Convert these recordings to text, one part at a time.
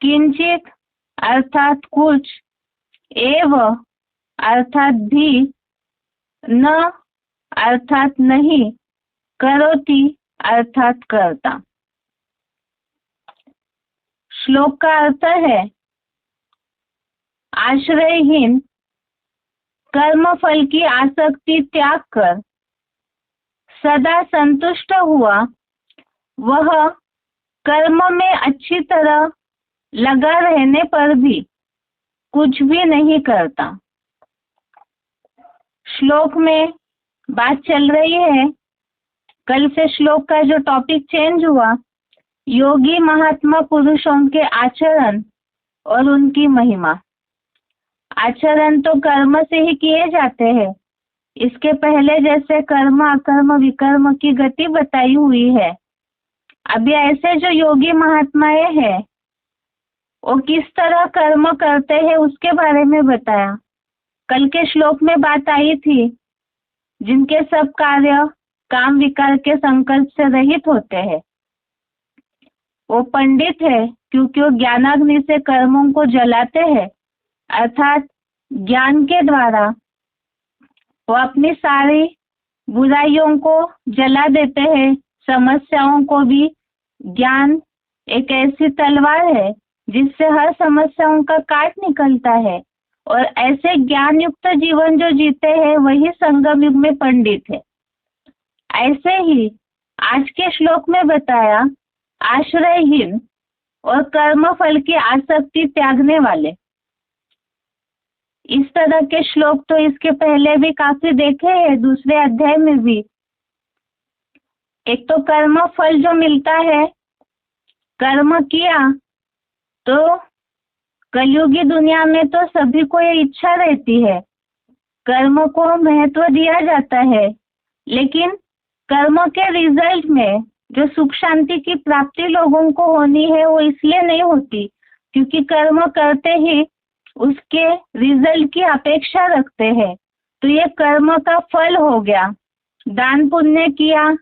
किंचित अर्थात कुछ, एव अर्थात भी, न अर्थात नहीं, करोति अर्थात करता। श्लोक का अर्थ है, आश्रयहीन कर्म फल की आसक्ति त्याग कर सदा संतुष्ट हुआ वह कर्म में अच्छी तरह लगा रहने पर भी कुछ भी नहीं करता। श्लोक में बात चल रही है, कल से श्लोक का जो टॉपिक चेंज हुआ, योगी महात्मा पुरुषों के आचरण और उनकी महिमा। आचरण तो कर्म से ही किए जाते हैं। इसके पहले जैसे कर्म अकर्म विकर्म की गति बताई हुई है, अभी ऐसे जो योगी महात्माएं हैं वो किस तरह कर्म करते हैं उसके बारे में बताया। कल के श्लोक में बात आई थी, जिनके सब कार्य काम विकार के संकल्प से रहित होते हैं वो पंडित है, क्योंकि वो ज्ञानाग्नि से कर्मों को जलाते हैं, अर्थात ज्ञान के द्वारा वो अपनी सारी बुराइयों को जला देते हैं। समस्याओं को भी, ज्ञान एक ऐसी तलवार है जिससे हर समस्याओं का काट निकलता है, और ऐसे ज्ञान युक्त जीवन जो जीते हैं वही संगम युग में पंडित है। ऐसे ही आज के श्लोक में बताया, आश्रयहीन और कर्म फल की आसक्ति त्यागने वाले। इस तरह के श्लोक तो इसके पहले भी काफी देखे हैं, दूसरे अध्याय में भी। एक तो कर्म फल जो मिलता है, कर्म किया तो कलयुगी दुनिया में तो सभी को ये इच्छा रहती है, कर्म को महत्व दिया जाता है, लेकिन कर्म के रिजल्ट में जो सुख शांति की प्राप्ति लोगों को होनी है वो इसलिए नहीं होती क्योंकि कर्म करते ही उसके रिजल्ट की अपेक्षा रखते हैं। तो ये कर्म का फल हो गया। दान पुण्य किया,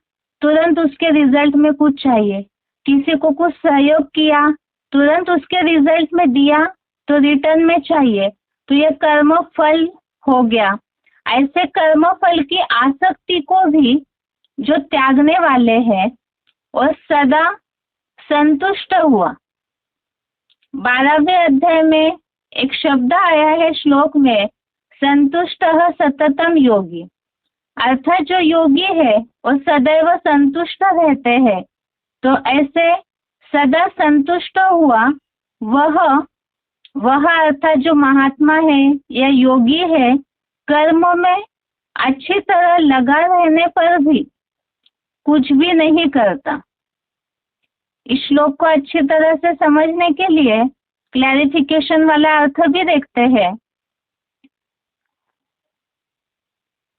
तुरंत उसके रिजल्ट में कुछ चाहिए। किसी को कुछ सहयोग किया, तुरंत उसके रिजल्ट में दिया तो रिटर्न में चाहिए। तो ये कर्म फल हो गया। ऐसे कर्म फल की आसक्ति को भी जो त्यागने वाले हैं और सदा संतुष्ट हुआ। 12वें अध्याय में एक शब्द आया है श्लोक में, संतुष्ट सततम योगी, अर्थात जो योगी है वो सदैव संतुष्ट रहते हैं। तो ऐसे सदा संतुष्ट हुआ वह अर्थात जो महात्मा है या योगी है, कर्म में अच्छी तरह लगा रहने पर भी कुछ भी नहीं करता। इस श्लोक को अच्छी तरह से समझने के लिए क्लैरिफिकेशन वाला अर्थ भी देखते हैं।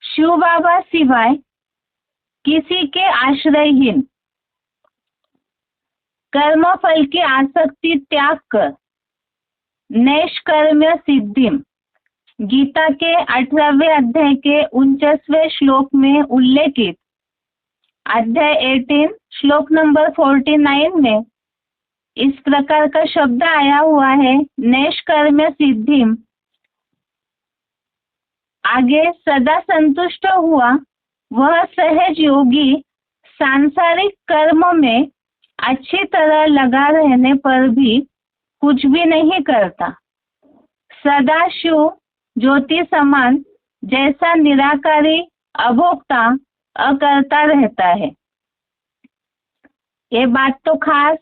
शिव बाबा सिवाय किसी के आश्रयहीन कर्म फल की आसक्ति त्याग कर नैष्कर्म्य सिद्धिम, गीता के 18वें अध्याय के 49वें श्लोक में उल्लेखित अध्याय 18 श्लोक नंबर 49 में इस प्रकार का शब्द आया हुआ है, नैष्कर्म्य सिद्धिम। आगे सदा संतुष्ट हुआ वह सहज योगी सांसारिक कर्म में अच्छी तरह लगा रहने पर भी कुछ भी नहीं करता। सदा शिव ज्योति समान जैसा निराकारी अभोक्ता अकर्ता रहता है। ये बात तो खास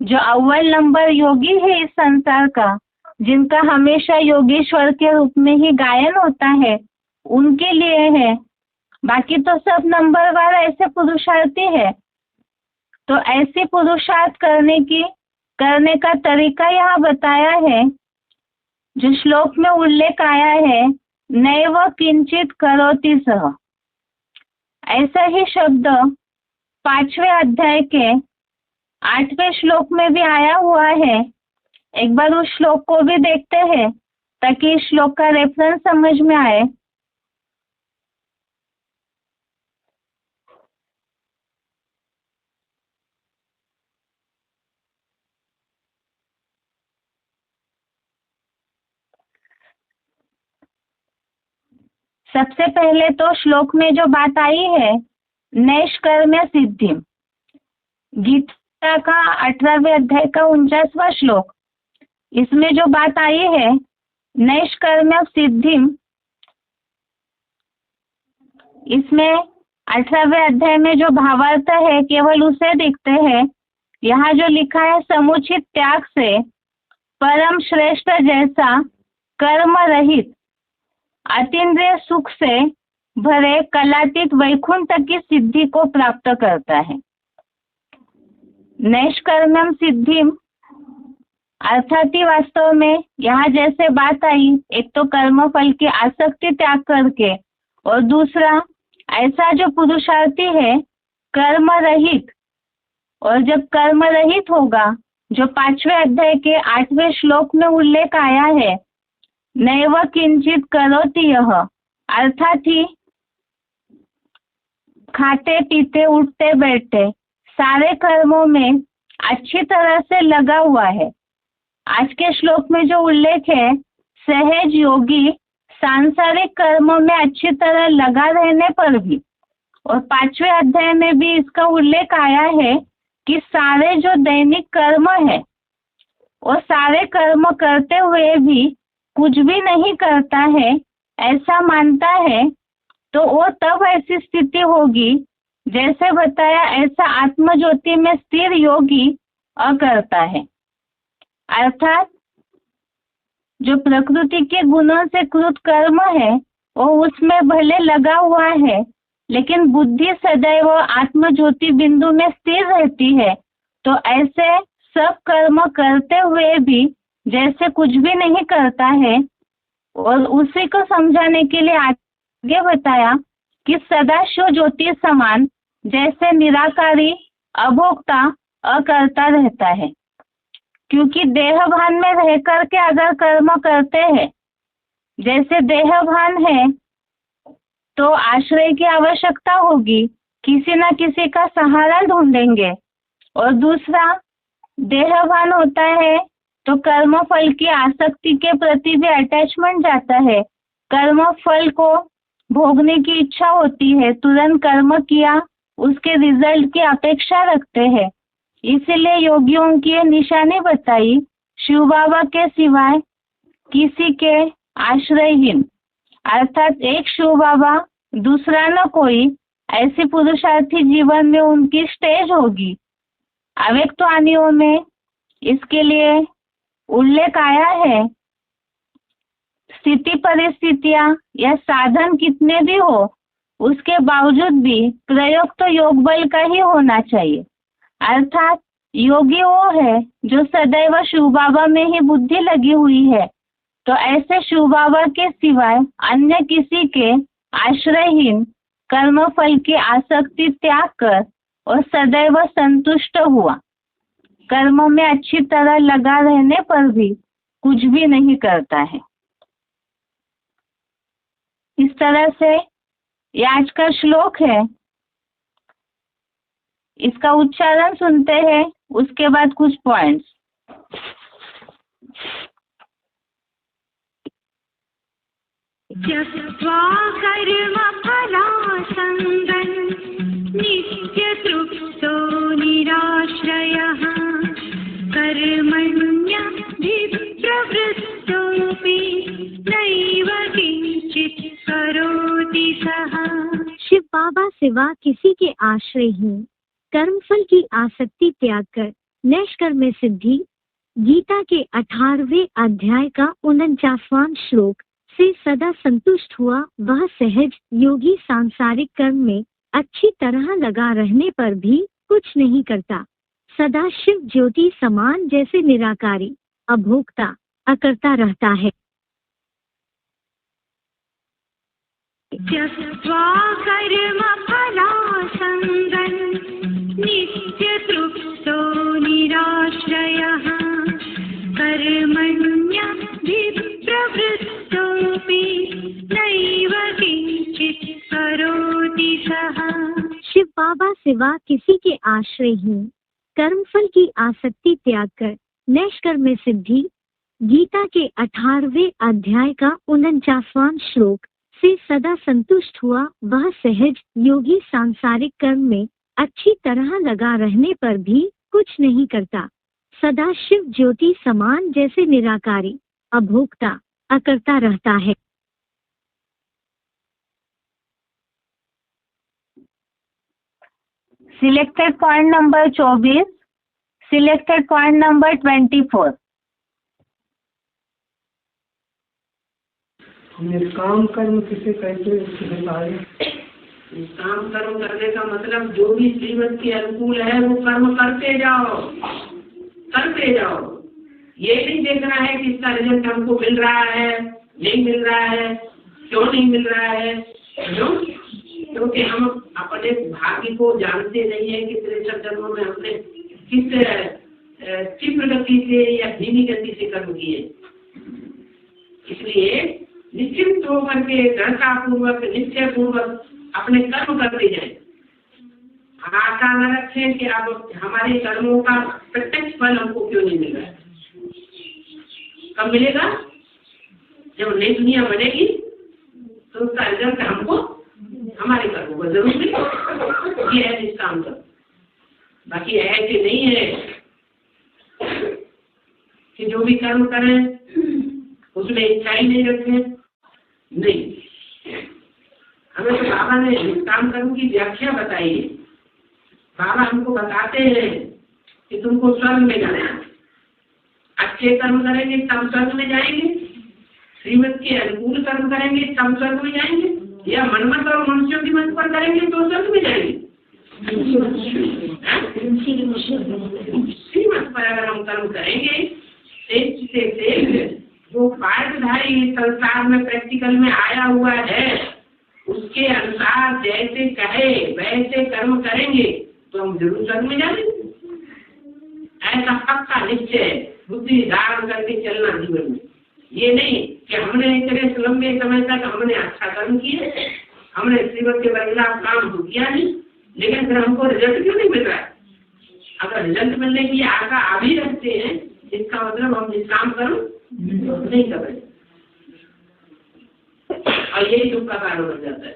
जो अव्वल नंबर योगी है इस संसार का, जिनका हमेशा योगेश्वर के रूप में ही गायन होता है, उनके लिए है। बाकी तो सब नंबरवार ऐसे पुरुषार्थी है। तो ऐसे पुरुषार्थ करने का तरीका यहाँ बताया है। जो श्लोक में उल्लेख आया है, नैव किंचित करोति सह, ऐसा ही शब्द 5वें अध्याय के 8वें श्लोक में भी आया हुआ है। एक बार उस श्लोक को भी देखते हैं ताकि इस श्लोक का रेफरेंस समझ में आए। सबसे पहले तो श्लोक में जो बात आई है नैष्कर्म्य सिद्धि, गीता का 18वें अध्याय का 49वां श्लोक, इसमें जो बात आई है नैष्कर्म्य सिद्धि, इसमें 18वें अध्याय में जो भावार्थ है केवल उसे देखते हैं। यहाँ जो लिखा है समुचित त्याग से परम श्रेष्ठ जैसा कर्म रहित अतीन्द्रिय सुख से भरे कलातीत वैकुंठ की सिद्धि को प्राप्त करता है। नैष्कर्म्यम सिद्धिम अर्थात ही वास्तव में यहाँ जैसे बात आई, एक तो कर्म फल की आसक्ति त्याग करके, और दूसरा ऐसा जो पुरुषार्थी है कर्म रहित, और जब कर्म रहित होगा, जो 5वें अध्याय के 8वें श्लोक में उल्लेख आया है नैव किंचित करोति यह, अर्थात ही खाते पीते उठते बैठते सारे कर्मों में अच्छी तरह से लगा हुआ है। आज के श्लोक में जो उल्लेख है सहज योगी सांसारिक कर्मों में अच्छी तरह लगा रहने पर भी, और 5वें अध्याय में भी इसका उल्लेख आया है कि सारे जो दैनिक कर्म है और सारे कर्म करते हुए भी कुछ भी नहीं करता है ऐसा मानता है, तो वो तब ऐसी स्थिति होगी जैसे बताया ऐसा आत्मज्योति में स्थिर योगी अकर्ता है। अर्थात जो प्रकृति के गुणों से कृत कर्म है वो उसमें भले लगा हुआ है, लेकिन बुद्धि सदैव आत्मज्योति बिंदु में स्थिर रहती है। तो ऐसे सब कर्म करते हुए भी जैसे कुछ भी नहीं करता है, और उसी को समझाने के लिए आगे बताया कि सदाशिव ज्योति समान जैसे निराकारी अभोक्ता अकर्ता रहता है। क्योंकि देह भान में रह करके अगर कर्म करते हैं, जैसे देह भान है तो आश्रय की आवश्यकता होगी, किसी न किसी का सहारा ढूंढेंगे, और दूसरा देह भान होता है तो कर्म फल की आसक्ति के प्रति भी अटैचमेंट जाता है, कर्म फल को भोगने की इच्छा होती है, तुरंत कर्म किया उसके रिजल्ट की अपेक्षा रखते हैं। इसीलिए योगियों की ये निशानी बताई, शिव बाबा के सिवाय किसी के आश्रयहीन, अर्थात एक शिव बाबा दूसरा न कोई, ऐसी पुरुषार्थी जीवन में उनकी स्टेज होगी। अव्यक्तवाणियों में इसके लिए उल्लेख आया है, स्थिति परिस्थितियां या साधन कितने भी हो उसके बावजूद भी प्रयोग तो योग बल का ही होना चाहिए। अर्थात योगी वो है जो सदैव शिव बाबा में ही बुद्धि लगी हुई है। तो ऐसे शिव बाबा के सिवाय अन्य किसी के आश्रयहीन कर्म फल की आसक्ति त्याग कर और सदैव संतुष्ट हुआ, कर्म में अच्छी तरह लगा रहने पर भी कुछ भी नहीं करता है। इस तरह से ये आज का श्लोक है, इसका उच्चारण सुनते हैं, उसके बाद कुछ पॉइंट्स। त्यक्त्वा कर्म फलासङ्गं नित्यतृप्तो निराश्रयः कर्मण्यभिप्रवृत्तोऽपि नैव किञ्चित् करोति सः। शिव बाबा सिवा किसी के आश्रयहीन कर्मफल की आसक्ति त्याग कर नैष्कर्म्य सिद्धि, गीता के 18वें अध्याय का 49वां श्लोक से सदा संतुष्ट हुआ, वह सहज योगी सांसारिक कर्म में अच्छी तरह लगा रहने पर भी कुछ नहीं करता, सदा शिव ज्योति समान जैसे निराकारी अभोक्ता अकर्ता रहता है। त्यक्त्वा कर्म फलासङ्गं नित्यतृप्तो निराश्रयः कर्मण्यभिप्रवृत्तोऽपि नैव किञ्चित् करोति सः। शिव बाबा सिवा किसी के आश्रयहीन कर्मफल की आसक्ति त्याग कर नैष्कर्म्य सिद्धि, गीता के 18वें अध्याय का 49वां श्लोक से सदा संतुष्ट हुआ वह सहज योगी सांसारिक कर्म में अच्छी तरह लगा रहने पर भी कुछ नहीं करता, सदा शिव ज्योति समान जैसे निराकारी अभोक्ता अकर्ता रहता है। Selected point number 24, selected point number 24। निष्काम कर्म किसे कहते हैं? निष्काम कर्म करने का मतलब जो भी श्रीमत के अनुकूल है वो कर्म करते जाओ, करते जाओ। ये नहीं देखना है कि इसका रिजल्ट हमको मिल रहा है नहीं मिल रहा है, क्यों नहीं मिल रहा है, क्यों? क्योंकि हम अपने भाग्य को जानते नहीं है कि 63 जन्मों में हमने किस तीव्र गति से या धीमी गति से कर्म किए। इसलिए निश्चिंत होकर के दृढ़ता पूर्वक निश्चय पूर्वक अपने कर्म करते जाए। आशा न रखें कि अब हमारे कर्मों का प्रत्यक्ष फल हमको क्यों नहीं मिल रहा है। कब मिलेगा? जब नई दुनिया बनेगी तो उसका रिजल्ट हमको हमारे कर्मों को जरूर मिलेगा। ये है निष्काम कर्म। बाकी ऐसे नहीं है कि जो भी कर्म करें उसमें इच्छा ही नहीं रखें। नहीं, हमें तो बाबा ने निष्काम कर्म की व्याख्या बताई है। बाबा हमको बताते हैं कि तुमको स्वर्ग में जाना है, अच्छे कर्म करेंगे तब स्वर्ग में जाएंगे, श्रीमत के अनुकूल कर्म करेंगे तब स्वर्ग में जाएंगे, या मनमत और मनुष्यों की मत पर करेंगे तो स्वर्ग में जाएंगे। श्रीमत पर अगर हम कर्म करेंगे से जो पाठधारी संसार में प्रैक्टिकल में आया हुआ है उसके अनुसार जैसे कहे वैसे कर्म करेंगे तो हम जरूर स्वर्ग में जाएंगे। ऐसा पक्का निश्चय बुद्धि धारण करके चलना जीवन में। ये नहीं कि हमने इतने लंबे समय तक हमने अच्छा कर्म किया, हमने श्रीमत के बदलाव काम तो किया नहीं, लेकिन फिर हमको रिजल्ट क्यों नहीं मिल रहा है। अगर रिजल्ट मिलने की आशा अभी रखते हैं इसका मतलब हम निष्काम कर्म नहीं कर रहे, और यही दुख का कारण बन जाता है।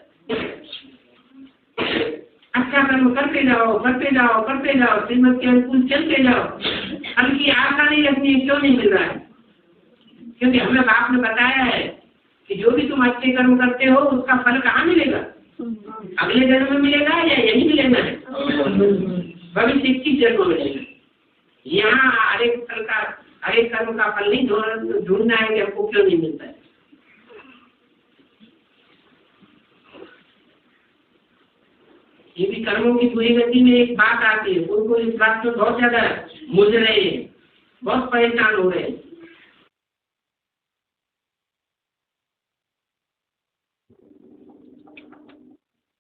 अच्छा कर्म करते जाओ करते जाओ करते जाओ, श्रीमत के अनुकूल चलते जाओ, फल की आशा नहीं रखनी है। क्यों नहीं मिल रहा है? क्योंकि हमें बाप ने बताया है कि जो भी तुम अच्छे कर्म करते हो उसका फल कहाँ मिलेगा? अगले जन्म में मिलेगा या यही मिलेगा है? भविष्य 21 जन्म में मिलेगा। यहाँ हर एक कर्म का फल नहीं ढूंढना है कि हमको क्यों नहीं मिलता है। ये भी कर्मों की बुरी गति में एक बात आती है, उनको इस बात में बहुत ज्यादा मुझ रहे हैं, बहुत परेशान हो रहे हैं।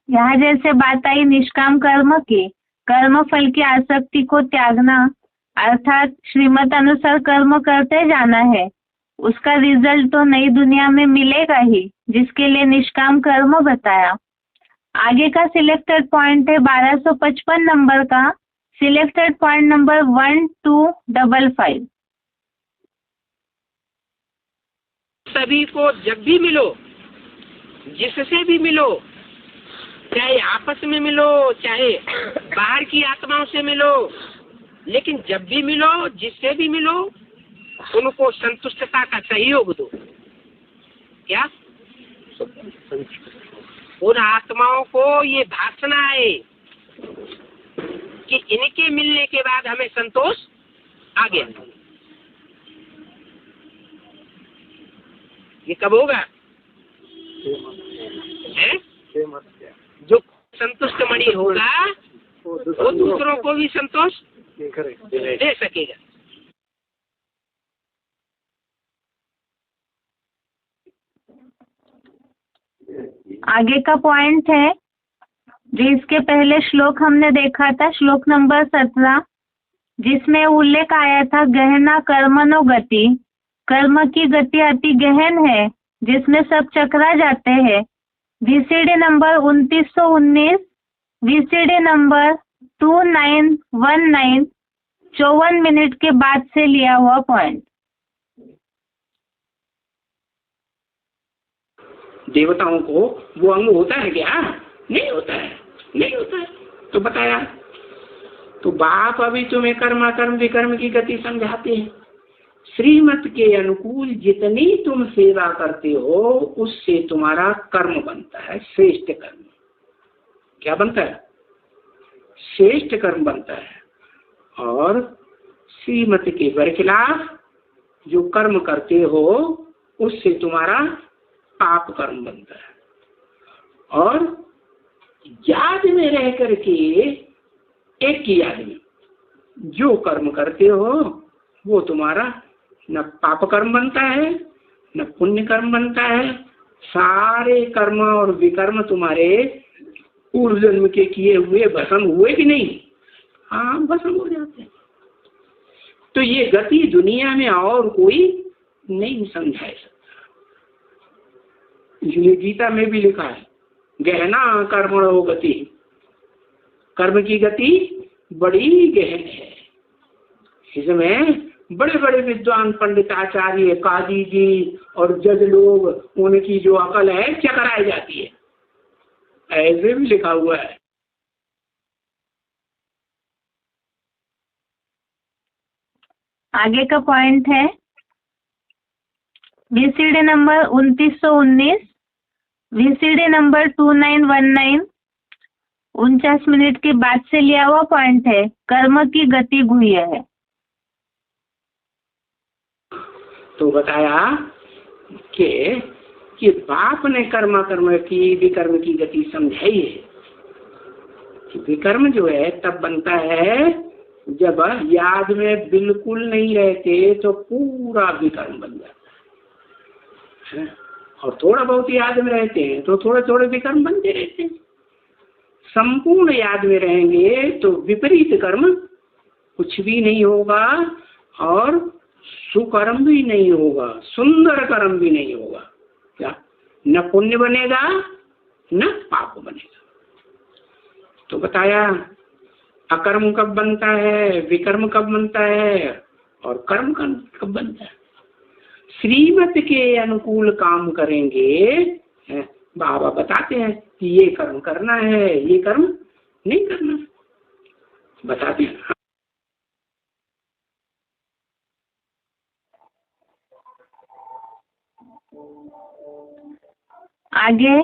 यहाँ जैसे बात आई निष्काम कर्म की, कर्म फल की आसक्ति को त्यागना अर्थात श्रीमत अनुसार कर्म करते जाना है। उसका रिजल्ट तो नई दुनिया में मिलेगा ही, जिसके लिए निष्काम कर्म बताया। आगे का सिलेक्टेड पॉइंट है 1255 नंबर का, सिलेक्टेड पॉइंट नंबर 1255। सभी को जब भी मिलो, जिससे भी मिलो, चाहे आपस में मिलो चाहे बाहर की आत्माओं से मिलो, लेकिन जब भी मिलो जिससे भी मिलो उनको संतुष्टता का सहयोग दो। क्या? उन आत्माओं को ये भासना है कि इनके मिलने के बाद हमें संतोष आ गया। ये कब होगा? जो संतुष्ट मणि होगा वो दूसरों को भी संतोष दे सकेगा। आगे का पॉइंट है जो इसके पहले श्लोक हमने देखा था, श्लोक नंबर 17, जिसमें उल्लेख आया था गहना कर्मनो गति। कर्म की गति अति गहन है जिसमें सब चकरा जाते हैं। VCD number 2919, VCD number 2919, 54 minute के बाद से लिया हुआ पॉइंट। देवताओं को वो अंग होता है क्या? नहीं होता है, नहीं होता है। तो बताया, तो बाप अभी तुम्हें कर्माकर्म विकर्म की गति समझाते हैं। श्रीमत के अनुकूल जितनी तुम सेवा करते हो उससे तुम्हारा कर्म बनता है, श्रेष्ठ कर्म। क्या बनता है? श्रेष्ठ कर्म बनता है। और श्रीमत के बरखिलाफ जो कर्म करते हो उससे तुम्हारा पाप कर्म बनता है। और याद में रह करके, एक की याद में जो कर्म करते हो वो तुम्हारा न पाप कर्म बनता है न पुण्य कर्म बनता है। सारे कर्म और विकर्म तुम्हारे पूर्व जन्म के किए हुए भस्म हुए कि नहीं? हाँ, भस्म हो जाते हैं। तो ये गति दुनिया में और कोई नहीं समझा सकता। इसलिए गीता में भी लिखा है, गहना कर्मणो गति, कर्म की गति बड़ी गहन है। इसमें बड़े बड़े विद्वान पंडिताचार्य, काजी जी और जज लोग, उनकी जो अकल है चकराई जाती है। ऐसे भी लिखा हुआ है। आगे का पॉइंट है VCD number 2919, VCD number 2919, 49 minute के बाद से लिया हुआ पॉइंट है। कर्म की गति गुह्य है। तो बताया कि बाप ने कर्म की विकर्म की गति समझाई है कि विकर्म जो है तब बनता है जब याद में बिल्कुल नहीं रहते तो पूरा विकर्म बन जाता है, और थोड़ा बहुत याद में रहते हैं तो थोड़े थोड़े विकर्म बनते रहते हैं। संपूर्ण याद में रहेंगे तो विपरीत कर्म कुछ भी नहीं होगा, और सुकर्म भी नहीं होगा, सुंदर कर्म भी नहीं होगा। क्या? न पुण्य बनेगा न पाप बनेगा। तो बताया अकर्म कब बनता है, विकर्म कब बनता है, और कर्म कब बनता है। श्रीमत के अनुकूल काम करेंगे, बाबा बताते हैं कि ये कर्म करना है, ये कर्म नहीं करना, बताते हैं। आगे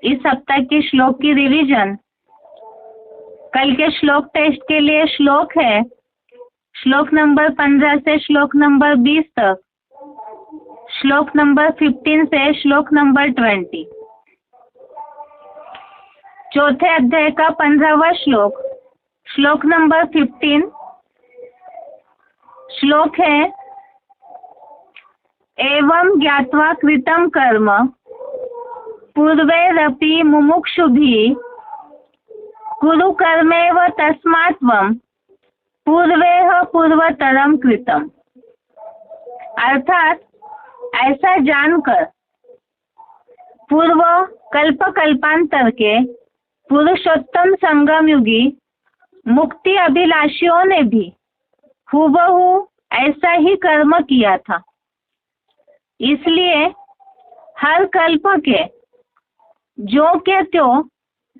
इस सप्ताह के श्लोक की रिवीजन। कल के श्लोक टेस्ट के लिए श्लोक है श्लोक नंबर 15 से श्लोक नंबर 20 तक, श्लोक नंबर 15 से श्लोक नंबर 20। चौथे अध्याय का 15वां श्लोक, श्लोक नंबर 15। श्लोक है, एवं ज्ञात्वा कृतं कर्म पूर्वैरपि मुमुक्षुभिः कुरु कर्मेव तस्मात् त्वं पूर्वेह पूर्वतरम कृतम। अर्थात ऐसा जानकर पूर्व कल्प कल्पांतर के पुरुषोत्तम संगम युगी मुक्ति अभिलाषियों ने भी हूबहू ऐसा ही कर्म किया था। इसलिए हर कल्प के जो के त्यों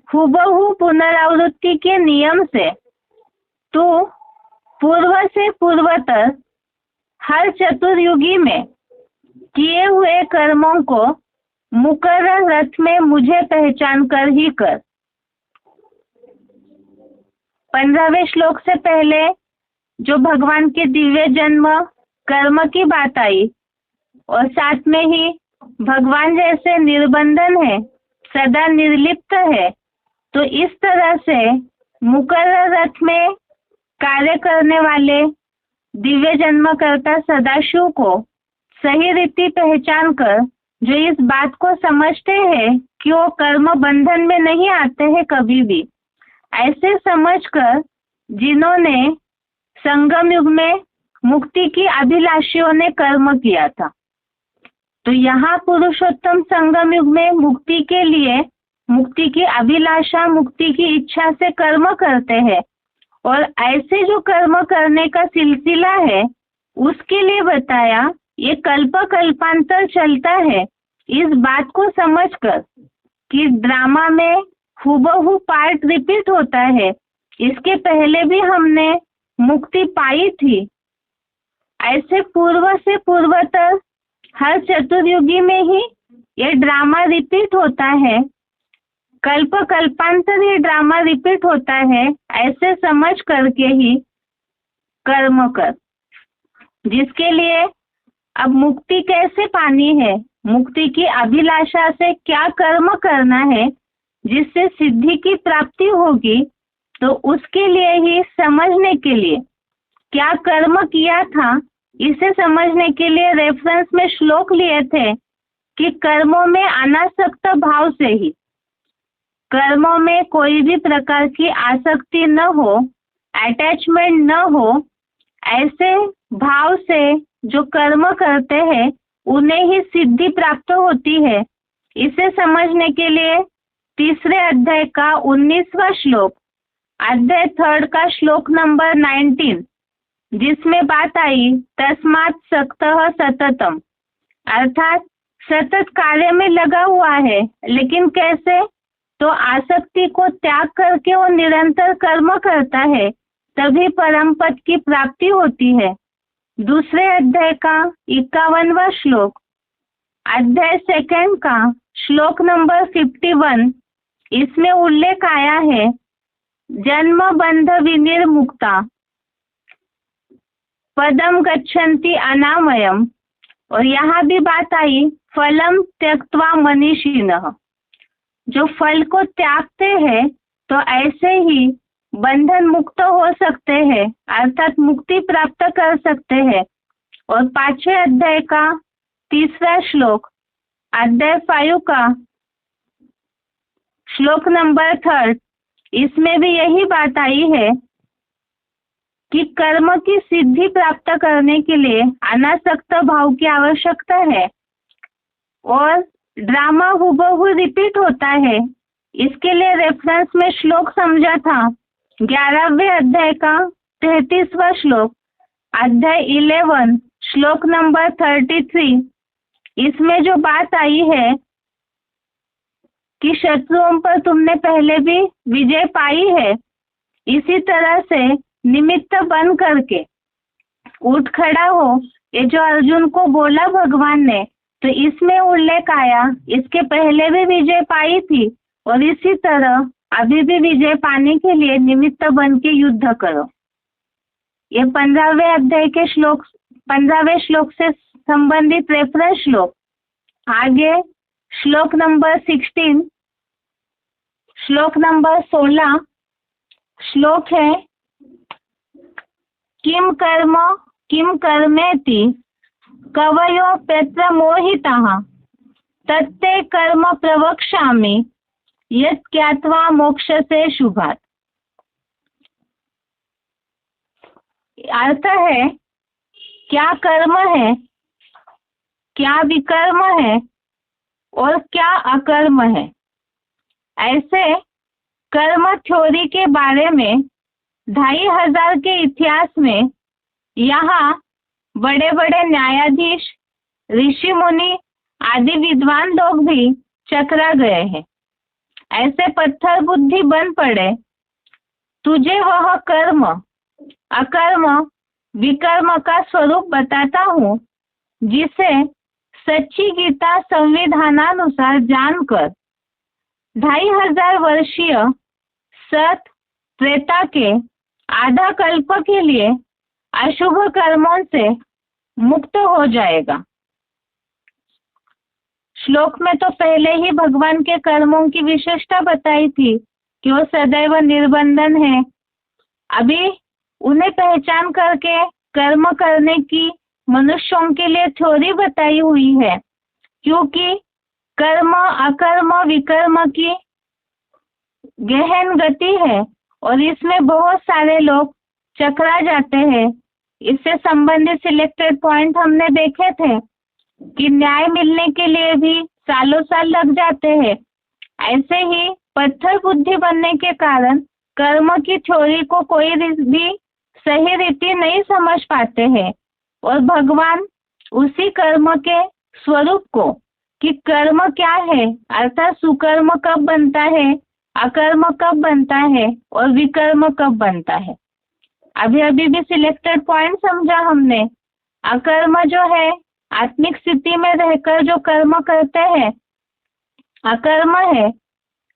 हूबहू पुनरावृत्ति के नियम से तो पूर्व से पूर्वतर हर चतुर्युगी में किए हुए कर्मों को मुकर्रर रथ में मुझे पहचान कर ही कर। 15वें श्लोक से पहले जो भगवान के दिव्य जन्म कर्म की बात आई, और साथ में ही भगवान जैसे निर्बंधन है, सदा निर्लिप्त है, तो इस तरह से मुकर्रर रथ में कार्य करने वाले दिव्य जन्मकर्ता सदाशिव को सही रीति पहचान कर जो इस बात को समझते हैं कि वो कर्म बंधन में नहीं आते हैं कभी भी, ऐसे समझकर जिन्होंने संगम युग में मुक्ति की अभिलाषियों ने कर्म किया था, तो यहाँ पुरुषोत्तम संगम युग में मुक्ति के लिए मुक्ति की अभिलाषा, मुक्ति की इच्छा से कर्म करते हैं, और ऐसे जो कर्म करने का सिलसिला है उसके लिए बताया ये कल्प कल्पांतर चलता है, इस बात को समझकर कि ड्रामा में हूबहू पार्ट रिपीट होता है, इसके पहले भी हमने मुक्ति पाई थी। ऐसे पूर्व से पूर्वतर हर चतुर्युगी में ही ये ड्रामा रिपीट होता है, कल्प कल्पांतर ये ड्रामा रिपीट होता है। ऐसे समझ करके ही कर्म कर, जिसके लिए अब मुक्ति कैसे पानी है, मुक्ति की अभिलाषा से क्या कर्म करना है जिससे सिद्धि की प्राप्ति होगी, तो उसके लिए ही समझने के लिए क्या कर्म किया था, इसे समझने के लिए रेफरेंस में श्लोक लिए थे कि कर्मों में अनासक्त भाव से ही, कर्मों में कोई भी प्रकार की आसक्ति न हो, अटैचमेंट न हो, ऐसे भाव से जो कर्म करते हैं उन्हें ही सिद्धि प्राप्त होती है। इसे समझने के लिए तीसरे अध्याय का 19वां श्लोक, अध्याय 3 का श्लोक नंबर 19, जिसमें बात आई तस्मात् सक्तः सततम, अर्थात सतत कार्य में लगा हुआ है, लेकिन कैसे, तो आसक्ति को त्याग करके वो निरंतर कर्म करता है, तभी परम पद की प्राप्ति होती है। दूसरे अध्याय का 51वां श्लोक, अध्याय 2 का श्लोक नंबर 51, इसमें उल्लेख आया है जन्म बंध विनिर्मुक्ता पदम गच्छन्ति अनामयम, और यहाँ भी बात आई फलम त्यक्त्वा मनीषिणः, जो फल को त्यागते हैं तो ऐसे ही बंधन मुक्त हो सकते हैं, अर्थात मुक्ति प्राप्त कर सकते हैं। और 5वें अध्याय का 3रा श्लोक, अध्याय 5 का श्लोक नंबर 3, इसमें भी यही बात आई है कि कर्म की सिद्धि प्राप्त करने के लिए अनासक्त भाव की आवश्यकता है और ड्रामा हूबहू रिपीट होता है। इसके लिए रेफरेंस में श्लोक समझा था 11वें अध्याय का 33वां श्लोक, अध्याय 11 श्लोक नंबर 33, इसमें जो बात आई है कि शत्रुओं पर तुमने पहले भी विजय पाई है, इसी तरह से निमित्त बन करके उठ खड़ा हो, ये जो अर्जुन को बोला भगवान ने, तो इसमें उल्लेख आया इसके पहले भी विजय पाई थी और इसी तरह अभी भी विजय पाने के लिए निमित्त बन के युद्ध करो। ये 15वें अध्याय के श्लोक, 15वें श्लोक से संबंधित रेफरेंस श्लोक। आगे श्लोक नंबर 16, श्लोक नंबर 16 श्लोक है किम कर्मेति कवयो पेत्र मोहिताः तत्ते कर्म प्रवक्ष्यामि यत् ज्ञात्वा मोक्षसे शुभात्। अर्थ है क्या कर्म है, क्या विकर्म है और क्या अकर्म है। ऐसे कर्म थ्योरी के बारे में 2500 के इतिहास में यहाँ बड़े बड़े न्यायाधीश, ऋषि मुनि आदि विद्वान लोग भी चकरा गए हैं। ऐसे पत्थर बुद्धि बन पड़े, तुझे वह कर्म अकर्म विकर्म का स्वरूप बताता हूँ, जिसे सच्ची गीता संविधानानुसार जानकर 2500 वर्षीय सत त्रेता के आधा कल्प के लिए अशुभ कर्मों से मुक्त हो जाएगा। श्लोक में तो पहले ही भगवान के कर्मों की विशेषता बताई थी कि वो सदैव निर्बंधन है। अभी उन्हें पहचान करके कर्म करने की मनुष्यों के लिए थ्योरी बताई हुई है, क्योंकि कर्म अकर्म विकर्म की गहन गति है और इसमें बहुत सारे लोग चकरा जाते हैं। इससे संबंधित सिलेक्टेड पॉइंट हमने देखे थे कि न्याय मिलने के लिए भी सालों साल लग जाते हैं। ऐसे ही पत्थर बुद्धि बनने के कारण कर्म की थ्योरी को कोई भी सही रीति नहीं समझ पाते हैं और भगवान उसी कर्म के स्वरूप को कि कर्म क्या है, अर्थात सुकर्म कब बनता है, अकर्म कब बनता है और विकर्म कब बनता है। अभी अभी भी सिलेक्टेड पॉइंट समझा हमने। अकर्म जो है आत्मिक स्थिति में रहकर जो कर्म करते हैं, अकर्म है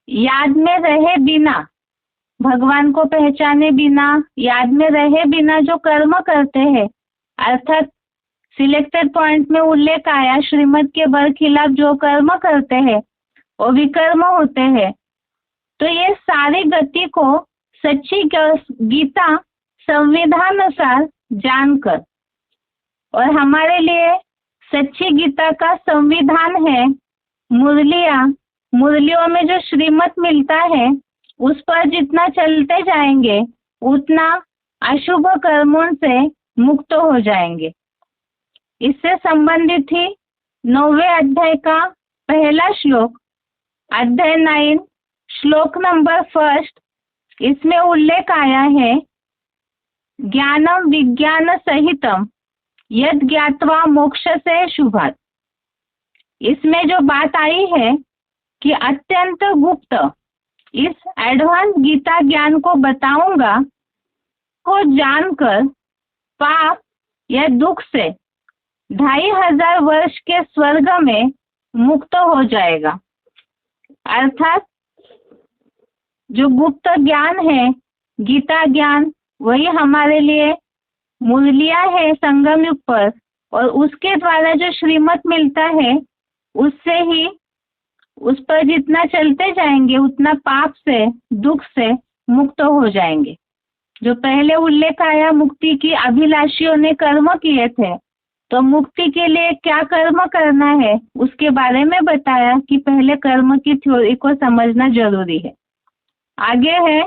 याद में रहे बिना, भगवान को पहचाने बिना, याद में रहे बिना जो कर्म करते हैं, अर्थात सिलेक्टेड पॉइंट में उल्लेख आया श्रीमत के बरखिलाफ जो कर्म करते हैं वो विकर्म होते हैं। तो ये सारी गति को सच्ची गीता संविधान अनुसार जानकर, और हमारे लिए सच्ची गीता का संविधान है मुरलियों में जो श्रीमत मिलता है उस पर जितना चलते जाएंगे उतना अशुभ कर्मों से मुक्त हो जाएंगे। इससे संबंधित ही 9वें अध्याय का पहला श्लोक, अध्याय 9 श्लोक नंबर 1, इसमें उल्लेख आया है ज्ञानम विज्ञान सहितम यद ज्ञात्वा मोक्ष से शुभात। इसमें जो बात आई है कि अत्यंत गुप्त इस एडवांस गीता ज्ञान को बताऊंगा, को जानकर पाप या दुख से 2500 वर्ष के स्वर्ग में मुक्त हो जाएगा। अर्थात जो गुप्त ज्ञान है गीता ज्ञान, वही हमारे लिए मूल्य है संगम युग पर, और उसके द्वारा जो श्रीमत मिलता है उससे ही उस पर जितना चलते जाएंगे उतना पाप से दुख से मुक्त हो जाएंगे। जो पहले उल्लेख आया मुक्ति की अभिलाषियों ने कर्म किए थे, तो मुक्ति के लिए क्या कर्म करना है उसके बारे में बताया कि पहले कर्म की थ्योरी को समझना जरूरी है। आगे है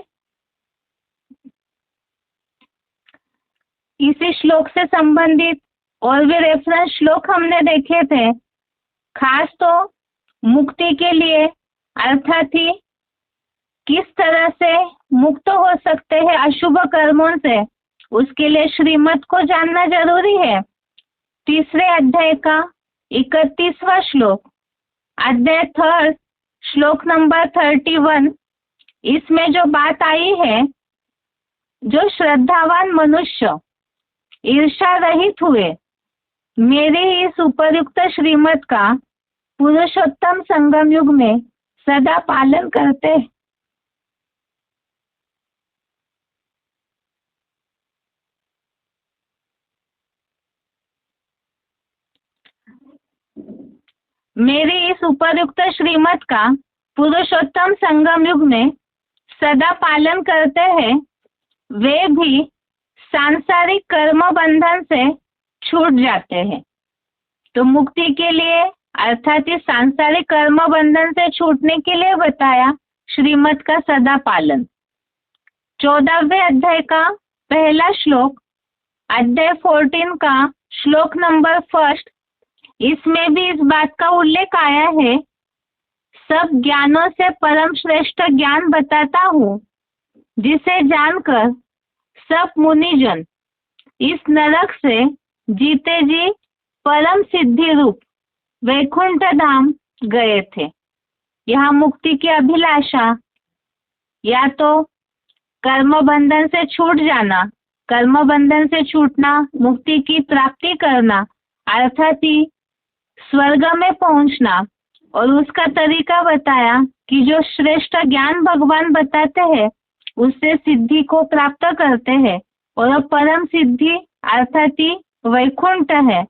इसी श्लोक से संबंधित और भी रेफरेंस श्लोक हमने देखे थे। खास तो मुक्ति के लिए अर्थात ही किस तरह से मुक्त हो सकते हैं अशुभ कर्मों से, उसके लिए श्रीमत को जानना जरूरी है। तीसरे अध्याय का 31वां श्लोक, अध्याय 3 श्लोक नंबर 31, इसमें जो बात आई है जो श्रद्धावान मनुष्य ईर्षा रहित हुए मेरे इस उपयुक्त श्रीमत का पुरुषोत्तम संगम युग में सदा पालन करते, मेरी इस उपयुक्त श्रीमत का पुरुषोत्तम संगम युग में सदा पालन करते हैं, वे भी सांसारिक कर्म बंधन से छूट जाते हैं। तो मुक्ति के लिए अर्थात इस सांसारिक कर्म बंधन से छूटने के लिए बताया श्रीमत का सदा पालन। 14वें अध्याय का पहला श्लोक, अध्याय 14 का श्लोक नंबर 1, इसमें भी इस बात का उल्लेख आया है सब ज्ञानों से परम श्रेष्ठ ज्ञान बताता हूँ, जिसे जानकर सब मुनिजन इस नरक से जीते जी परम सिद्धि रूप वैकुंठ धाम गए थे। यहाँ मुक्ति की अभिलाषा या तो कर्म बंधन से छूट जाना, कर्म बंधन से छूटना, मुक्ति की प्राप्ति करना अर्थात ही स्वर्ग में पहुंचना, और उसका तरीका बताया कि जो श्रेष्ठ ज्ञान भगवान बताते हैं उससे सिद्धि को प्राप्त करते हैं, और परम सिद्धि अर्थात ही वैकुंठ है।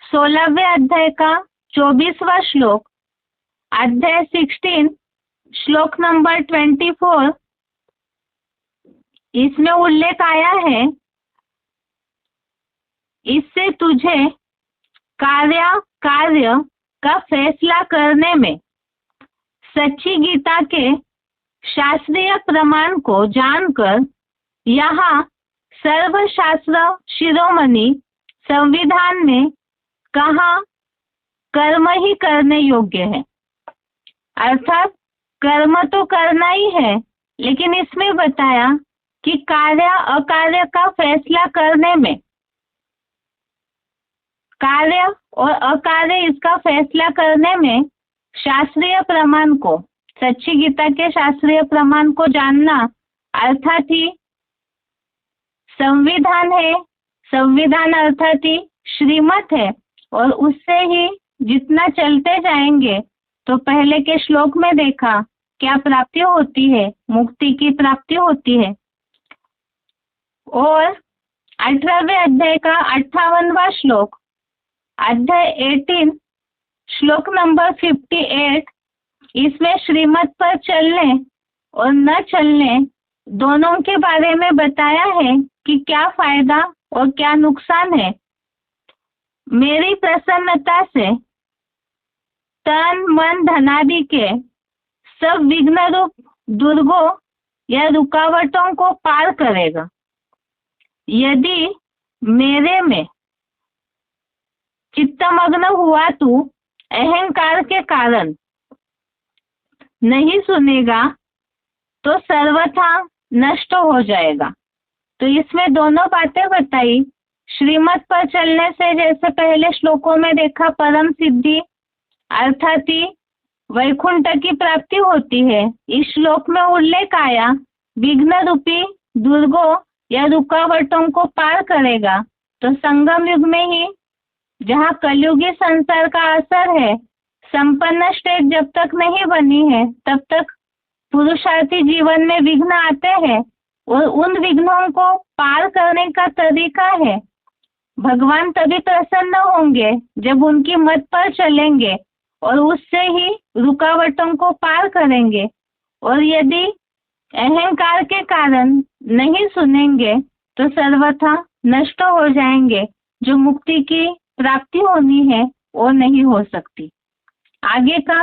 16वें अध्याय का 24वां श्लोक, अध्याय 16 श्लोक नंबर 24, इसमें उल्लेख आया है इससे तुझे कार्य का फैसला करने में सच्ची गीता के शास्त्रीय प्रमाण को जानकर यहाँ सर्वशास्त्र शिरोमणि संविधान में कहा कर्म ही करने योग्य है। अर्थात कर्म तो करना ही है, लेकिन इसमें बताया कि कार्य अकार्य का फैसला करने में कार्य और अकार्य इसका फैसला करने में शास्त्रीय प्रमाण को, सच्ची गीता के शास्त्रीय प्रमाण को जानना अर्थात ही संविधान है। संविधान अर्थात ही श्रीमत है, और उससे ही जितना चलते जाएंगे तो पहले के श्लोक में देखा क्या प्राप्ति होती है, मुक्ति की प्राप्ति होती है। और 18वें अध्याय का 58वां श्लोक, अध्याय 18 श्लोक नंबर 58, इसमें श्रीमत पर चलने और न चलने दोनों के बारे में बताया है कि क्या फायदा और क्या नुकसान है। मेरी प्रसन्नता से तन मन धनादि के सब विघ्न रूप दुर्गों या रुकावटों को पार करेगा। यदि मेरे में चित्तमग्न हुआ तू अहंकार के कारण नहीं सुनेगा तो सर्वथा नष्ट हो जाएगा। तो इसमें दोनों बातें बताई। श्रीमत पर चलने से जैसे पहले श्लोकों में देखा परम सिद्धि अर्थात ही वैकुंठ की प्राप्ति होती है। इस श्लोक में उल्लेख आया विघ्न रूपी दुर्गों या रुकावटों को पार करेगा। तो संगम युग में ही जहाँ कलयुगी संसार का असर है, संपन्न स्टेट जब तक नहीं बनी है तब तक पुरुषार्थी जीवन में विघ्न आते हैं, और उन विघ्नों को पार करने का तरीका है भगवान तभी प्रसन्न होंगे जब उनकी मत पर चलेंगे और उससे ही रुकावटों को पार करेंगे। और यदि अहंकार के कारण नहीं सुनेंगे तो सर्वथा नष्ट हो जाएंगे। जो मुक्ति की प्राप्ति होनी है वो नहीं हो सकती। आगे का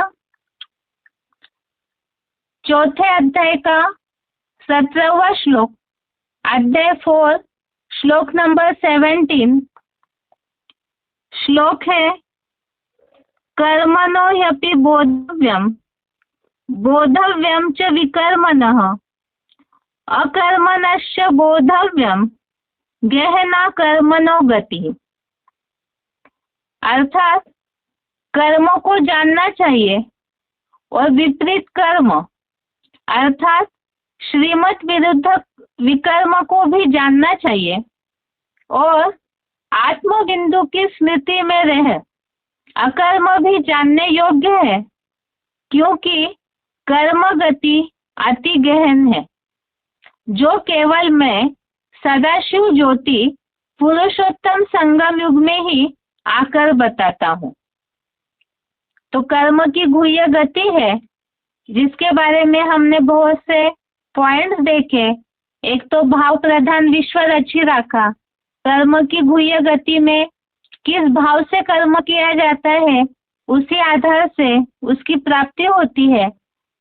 चौथे अध्याय का 17वां श्लोक, अध्याय 4 श्लोक नंबर 17, श्लोक है कर्मणो ह्यपि बोधव्यम बोधव्यम च विकर्मणः अकर्मणश्च बोधव्यम गहना कर्मणो गति। अर्थात कर्मों को जानना चाहिए और विपरीत कर्म अर्थात श्रीमत विरुद्ध विकर्म को भी जानना चाहिए, और आत्मबिंदु की स्मृति में रह अकर्म भी जानने योग्य है, क्योंकि कर्म गति अति गहन है, जो केवल मैं सदाशिव ज्योति पुरुषोत्तम संगम युग में ही आकर बताता हूँ। तो कर्म की गुह्य गति है जिसके बारे में हमने बहुत से पॉइंट्स देखे। एक तो भाव प्रधान विश्व रची रखा, कर्म की गुह्य गति में किस भाव से कर्म किया जाता है उसी आधार से उसकी प्राप्ति होती है।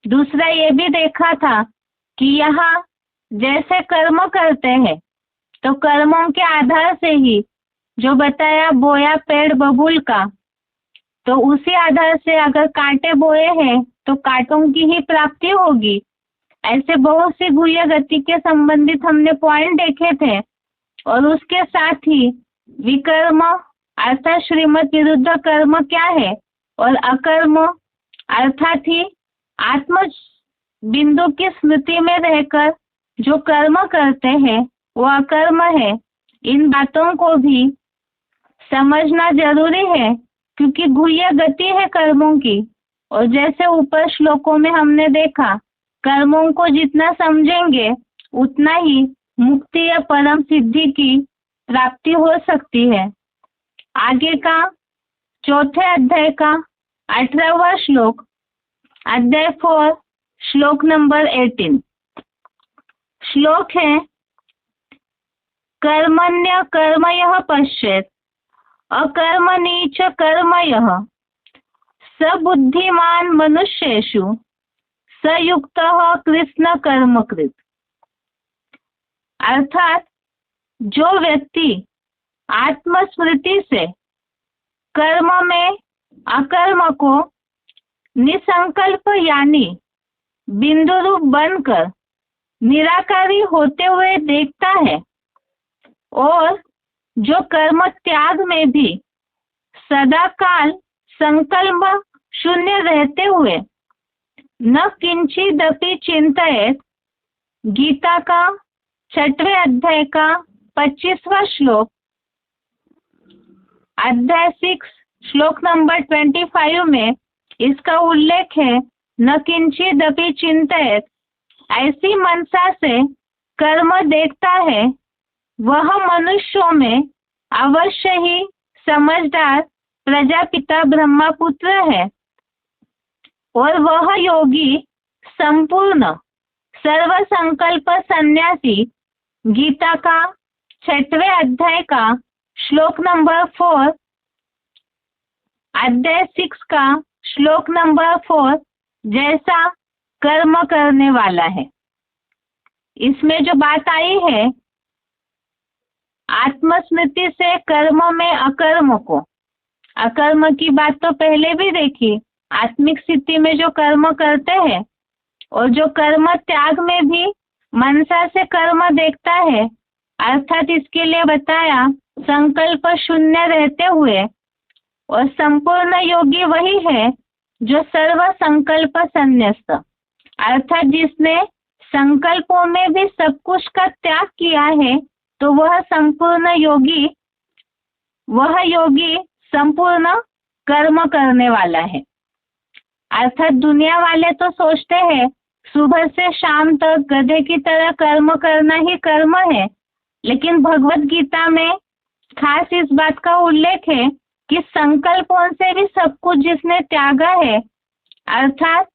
दूसरा ये भी देखा था कि यहाँ जैसे कर्म करते हैं तो कर्मों के आधार से ही जो बताया बोया पेड़ बबूल का, तो उसी आधार से अगर कांटे बोए हैं तो कांटों की ही प्राप्ति होगी। ऐसे बहुत सी गुह्य गति के संबंधित हमने पॉइंट देखे थे। और उसके साथ ही विकर्म अर्थात श्रीमत विरुद्ध कर्म क्या है, और अकर्म अर्थात ही आत्म बिंदु की स्मृति में रहकर जो कर्म करते हैं वो अकर्म है। इन बातों को भी समझना जरूरी है क्योंकि गुह्य गति है कर्मों की। और जैसे ऊपर श्लोकों में हमने देखा कर्मों को जितना समझेंगे उतना ही मुक्ति या परम सिद्धि की प्राप्ति हो सकती है। आगे का चौथे अध्याय का 18वां श्लोक, अध्याय 4 श्लोक नंबर 18, श्लोक है कर्मण्य कर्मयः पश्येत् अकर्मणि च कर्मयः स बुद्धिमान मनुष्येषु स युक्तः कृष्ण कर्मकृत। अर्थात जो व्यक्ति आत्मस्मृति से कर्म में अकर्म को निसंकल्प यानी बिंदु रूप बनकर निराकारी होते हुए देखता है, और जो कर्म त्याग में भी सदा काल संकल्प शून्य रहते हुए न किंचिदपि चिंतित। गीता का 6वें अध्याय का 25वां श्लोक, अध्याय 6 श्लोक नंबर 25 में इसका उल्लेख है। न किंचिदपि चिंतित। ऐसी मनसा से कर्म देखता है वह मनुष्यों में अवश्य ही समझदार प्रजापिता ब्रह्मपुत्र है, और वह योगी संपूर्ण सर्व संकल्प सन्यासी। गीता का 6वें अध्याय का श्लोक नंबर 4, अध्याय 6 का श्लोक नंबर 4 जैसा कर्म करने वाला है। इसमें जो बात आई है आत्मस्मृति से कर्म में अकर्म को, अकर्म की बात तो पहले भी देखी। आत्मिक स्थिति में जो कर्म करते हैं और जो कर्म त्याग में भी मनसा से कर्म देखता है, अर्थात इसके लिए बताया संकल्प शून्य रहते हुए। और संपूर्ण योगी वही है जो सर्व संकल्प संन्यास्त, अर्थात जिसने संकल्पों में भी सब कुछ का त्याग किया है, तो वह संपूर्ण योगी, वह योगी संपूर्ण कर्म करने वाला है। अर्थात दुनिया वाले तो सोचते हैं सुबह से शाम तक गधे की तरह कर्म करना ही कर्म है, लेकिन भगवत गीता में खास इस बात का उल्लेख है कि संकल्पों से भी सब कुछ जिसने त्यागा है, अर्थात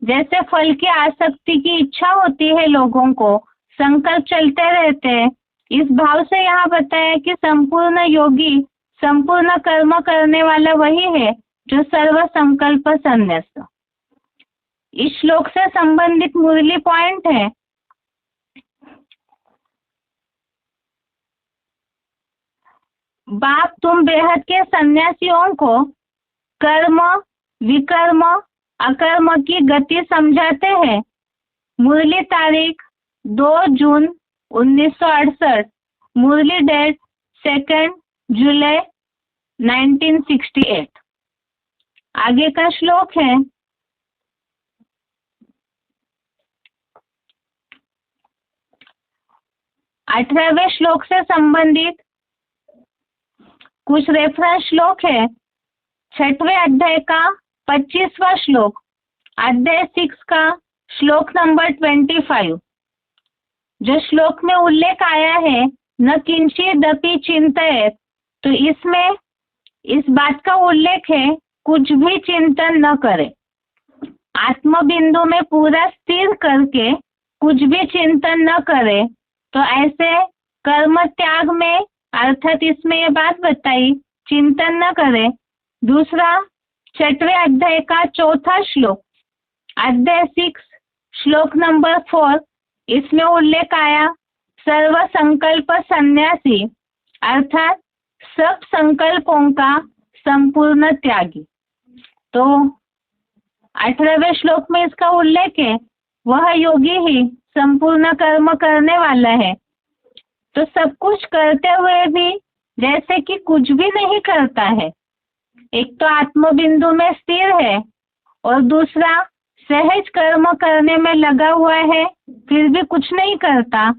जैसे फल की आसक्ति की इच्छा होती है लोगों को, संकल्प चलते रहते हैं, इस भाव से यहाँ बताया कि संपूर्ण योगी संपूर्ण कर्म करने वाला वही है जो सर्व संकल्प संन्यास्त। इस श्लोक से संबंधित मुरली पॉइंट है, बाप तुम बेहद के सन्यासियों को कर्म विकर्म अकर्म की गति समझाते हैं। मुरली तारीख 2 जून 1968, मुरली डेट 2 जुलाई 1968। आगे का श्लोक है, अठारहवें श्लोक से संबंधित कुछ रेफरेंस श्लोक है। 6वें अध्याय का 25वां श्लोक, अध्याय 6 का श्लोक नंबर 25। जो श्लोक में उल्लेख आया है न किंचिदपि चिंतित, तो इसमें इस बात का उल्लेख है कुछ भी चिंतन न करे, आत्म बिंदु में पूरा स्थिर करके कुछ भी चिंतन न करे, तो ऐसे कर्म त्याग में, अर्थात इसमें ये बात बताई चिंतन न करे। दूसरा 6वें अध्याय का 4था श्लोक, अध्याय 6 श्लोक नंबर 4, इसमें उल्लेख आया सर्व संकल्प सन्यासी, अर्थात सब संकल्पों का संपूर्ण त्यागी। तो 18वें श्लोक में इसका उल्लेख है वह योगी ही संपूर्ण कर्म करने वाला है। तो सब कुछ करते हुए भी जैसे कि कुछ भी नहीं करता है, एक तो आत्मबिंदु में स्थिर है और दूसरा सहज कर्म करने में लगा हुआ है, फिर भी कुछ नहीं करता।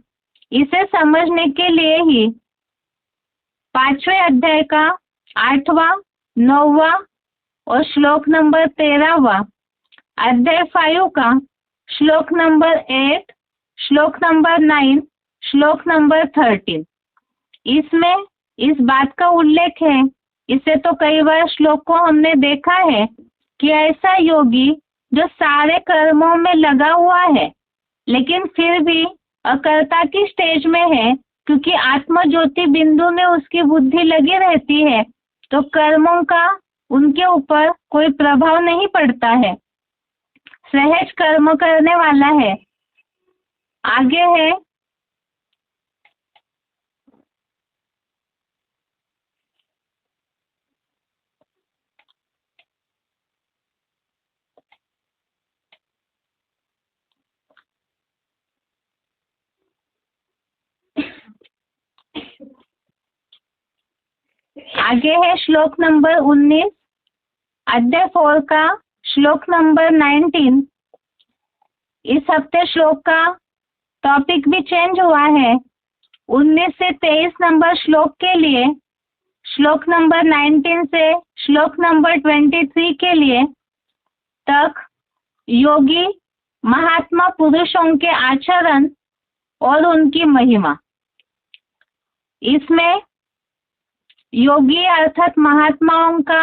इसे समझने के लिए ही 5वें अध्याय का 8वां 9वां और श्लोक नंबर 13वां, अध्याय 5 का श्लोक नंबर 8, श्लोक नंबर 9, श्लोक नंबर 13, इसमें इस बात का उल्लेख है। इसे तो कई बार श्लोक को हमने देखा है कि ऐसा योगी जो सारे कर्मों में लगा हुआ है लेकिन फिर भी अकर्ता की स्टेज में है, क्योंकि आत्म ज्योति बिंदु में उसकी बुद्धि लगी रहती है, तो कर्मों का उनके ऊपर कोई प्रभाव नहीं पड़ता है, सहज कर्म करने वाला है। आगे है आगे है श्लोक नंबर 19, अध्याय 4 का श्लोक नंबर 19। इस हफ्ते श्लोक का टॉपिक भी चेंज हुआ है। 19 से 23 नंबर श्लोक के लिए, श्लोक नंबर 19 से श्लोक नंबर 23 के लिए तक योगी महात्मा पुरुषों के आचरण और उनकी महिमा। इसमें योगी अर्थात महात्माओं का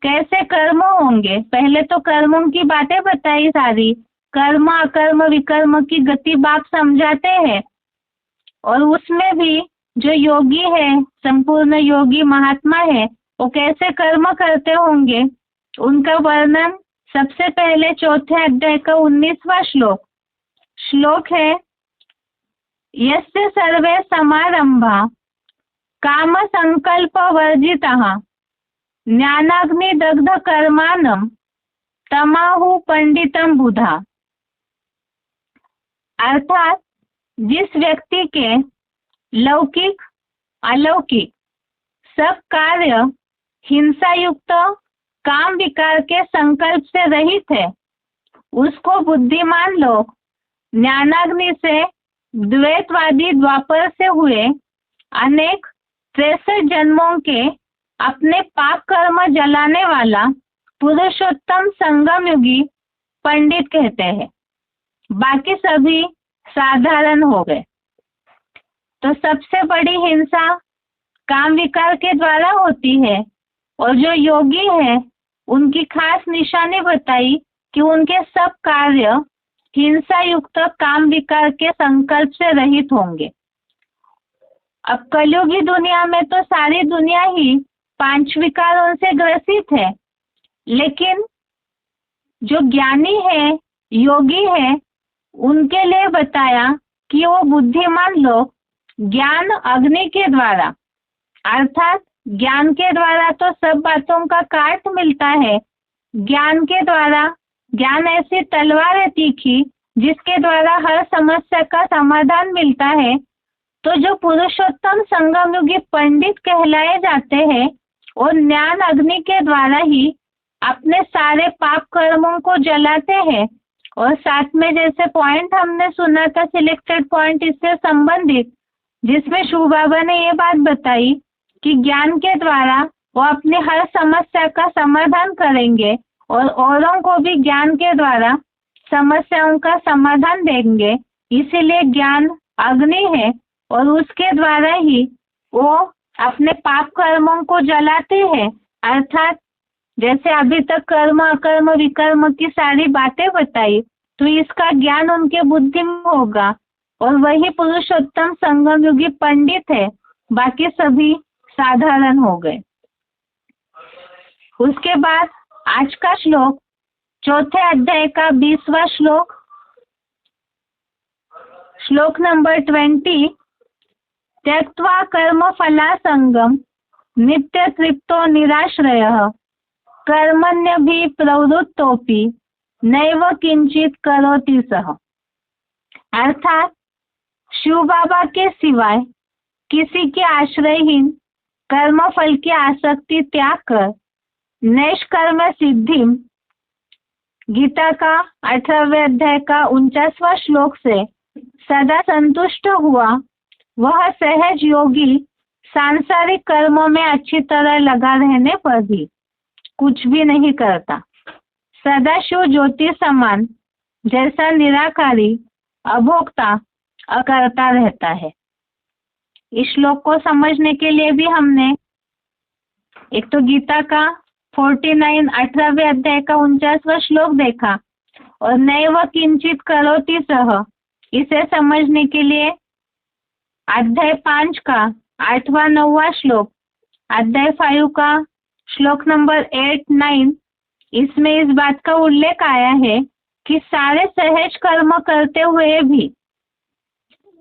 कैसे कर्म होंगे, पहले तो कर्मों की बातें बताई सारी, कर्म अकर्म विकर्म की गति बाप समझाते हैं। और उसमें भी जो योगी है, संपूर्ण योगी महात्मा है, वो कैसे कर्म करते होंगे उनका वर्णन सबसे पहले चौथे अध्याय का 19वां श्लोक है, यस्य सर्वे समारंभा काम संकल्प वर्जितः ज्ञानाग्नि दग्ध कर्माणं तमाहु पंडितम बुधा। अर्थात जिस व्यक्ति के लौकिक अलौकिक सब कार्य हिंसा युक्त काम विकार के संकल्प से रहित है, उसको बुद्धिमान लोग ज्ञानाग्नि से द्वैतवादी द्वापर से हुए अनेक 63 जन्मों के अपने पाप कर्म जलाने वाला पुरुषोत्तम संगम युगी पंडित कहते हैं। बाकी सभी साधारण हो गए। तो सबसे बड़ी हिंसा काम विकार के द्वारा होती है, और जो योगी है उनकी खास निशानी बताई कि उनके सब कार्य हिंसा युक्त काम विकार के संकल्प से रहित होंगे। अब कलयुगी दुनिया में तो सारी दुनिया ही 5 विकारों से ग्रसित है, लेकिन जो ज्ञानी है, योगी है, उनके लिए बताया कि वो बुद्धिमान लोग ज्ञान अग्नि के द्वारा, अर्थात ज्ञान के द्वारा तो सब बातों का काट मिलता है। ज्ञान के द्वारा, ज्ञान ऐसी तलवार है तीखी जिसके द्वारा हर समस्या का समाधान मिलता है। तो जो पुरुषोत्तम संगम युगी पंडित कहलाए जाते हैं, और ज्ञान अग्नि के द्वारा ही अपने सारे पाप कर्मों को जलाते हैं। और साथ में जैसे पॉइंट हमने सुना था, सिलेक्टेड पॉइंट इससे संबंधित, जिसमें शिव बाबा ने ये बात बताई कि ज्ञान के द्वारा वो अपनी हर समस्या का समाधान करेंगे और औरों को भी ज्ञान के द्वारा समस्याओं का समाधान देंगे। इसीलिए ज्ञान अग्नि है और उसके द्वारा ही वो अपने पाप कर्मों को जलाते हैं। अर्थात जैसे अभी तक कर्म अकर्म विकर्म की सारी बातें बताई, तो इसका ज्ञान उनके बुद्धि में होगा और वही पुरुषोत्तम संगम युगी पंडित है। बाकी सभी साधारण हो गए। उसके बाद आज का श्लोक चौथे अध्याय का 20वां श्लोक नंबर 20, त्यक्त्वा कर्म फलासंगम नित्य तृप्तो निराश्रयः कर्मण्यभि प्रवृत्तोपि नैव किंचित करोति सः। अर्थात शिव बाबा के सिवाय किसी के आश्रयहीन कर्म फल की आसक्ति त्याग कर नैष्कर्म सिद्धि, गीता का 18वें अध्याय का 49वां श्लोक से सदा संतुष्ट हुआ वह सहज योगी सांसारिक कर्मों में अच्छी तरह लगा रहने पर भी कुछ भी नहीं करता। सदा शिव ज्योति समान जैसा निराकारी अभोक्ता अकर्ता रहता है। इस श्लोक को समझने के लिए भी हमने एक तो गीता का 49 18वें अध्याय का 49वां श्लोक देखा, और नैव किंचित करोति सः इसे समझने के लिए अध्याय 5 का 8वां 9वां श्लोक, अध्याय 5 का श्लोक नंबर 8 9, इसमें इस बात का उल्लेख आया है कि सारे सहज कर्म करते हुए भी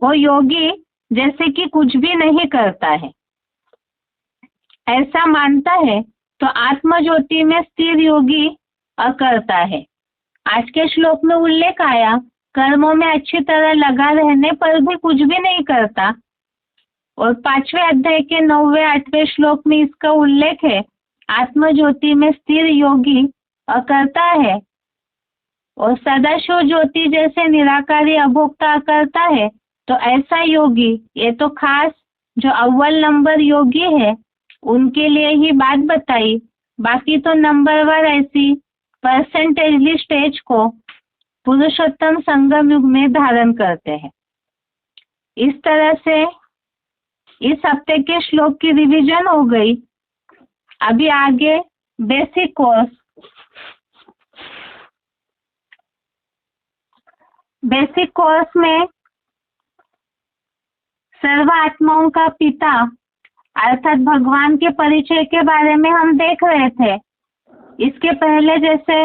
वो योगी जैसे कि कुछ भी नहीं करता है, ऐसा मानता है, तो आत्म ज्योति में स्थिर योगी अकर्ता है। आज के श्लोक में उल्लेख आया कर्मों में अच्छी तरह लगा रहने पर भी कुछ भी नहीं करता, और 5वें अध्याय के 9वें 8वें श्लोक में इसका उल्लेख है। आत्मज्योति में स्थिर योगी अकर्ता है और सदाशिव ज्योति जैसे निराकारी अभोक्ता अकर्ता है। तो ऐसा योगी, ये तो खास जो अव्वल नंबर योगी है उनके लिए ही बात बताई, बाकी तो नंबरवार ऐसी परसेंटेजली स्टेज को पुरुषोत्तम संगम युग में धारण करते हैं। इस तरह से इस हफ्ते के श्लोक की रिवीजन हो गई। अभी आगे बेसिक कोर्स। बेसिक कोर्स में सर्व आत्माओं का पिता अर्थात भगवान के परिचय के बारे में हम देख रहे थे। इसके पहले जैसे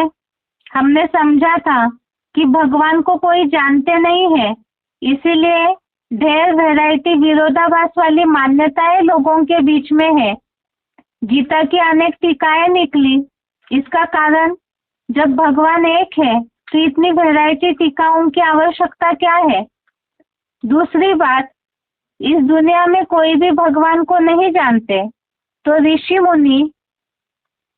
हमने समझा था कि भगवान को कोई जानते नहीं है, इसीलिए ढेर वैरायटी विरोधाभास वाली मान्यताएं लोगों के बीच में है। गीता की अनेक टीकाएं निकली। इसका कारण जब भगवान एक है तो इतनी वैरायटी टीकाओं की आवश्यकता क्या है। दूसरी बात, इस दुनिया में कोई भी भगवान को नहीं जानते, तो ऋषि मुनि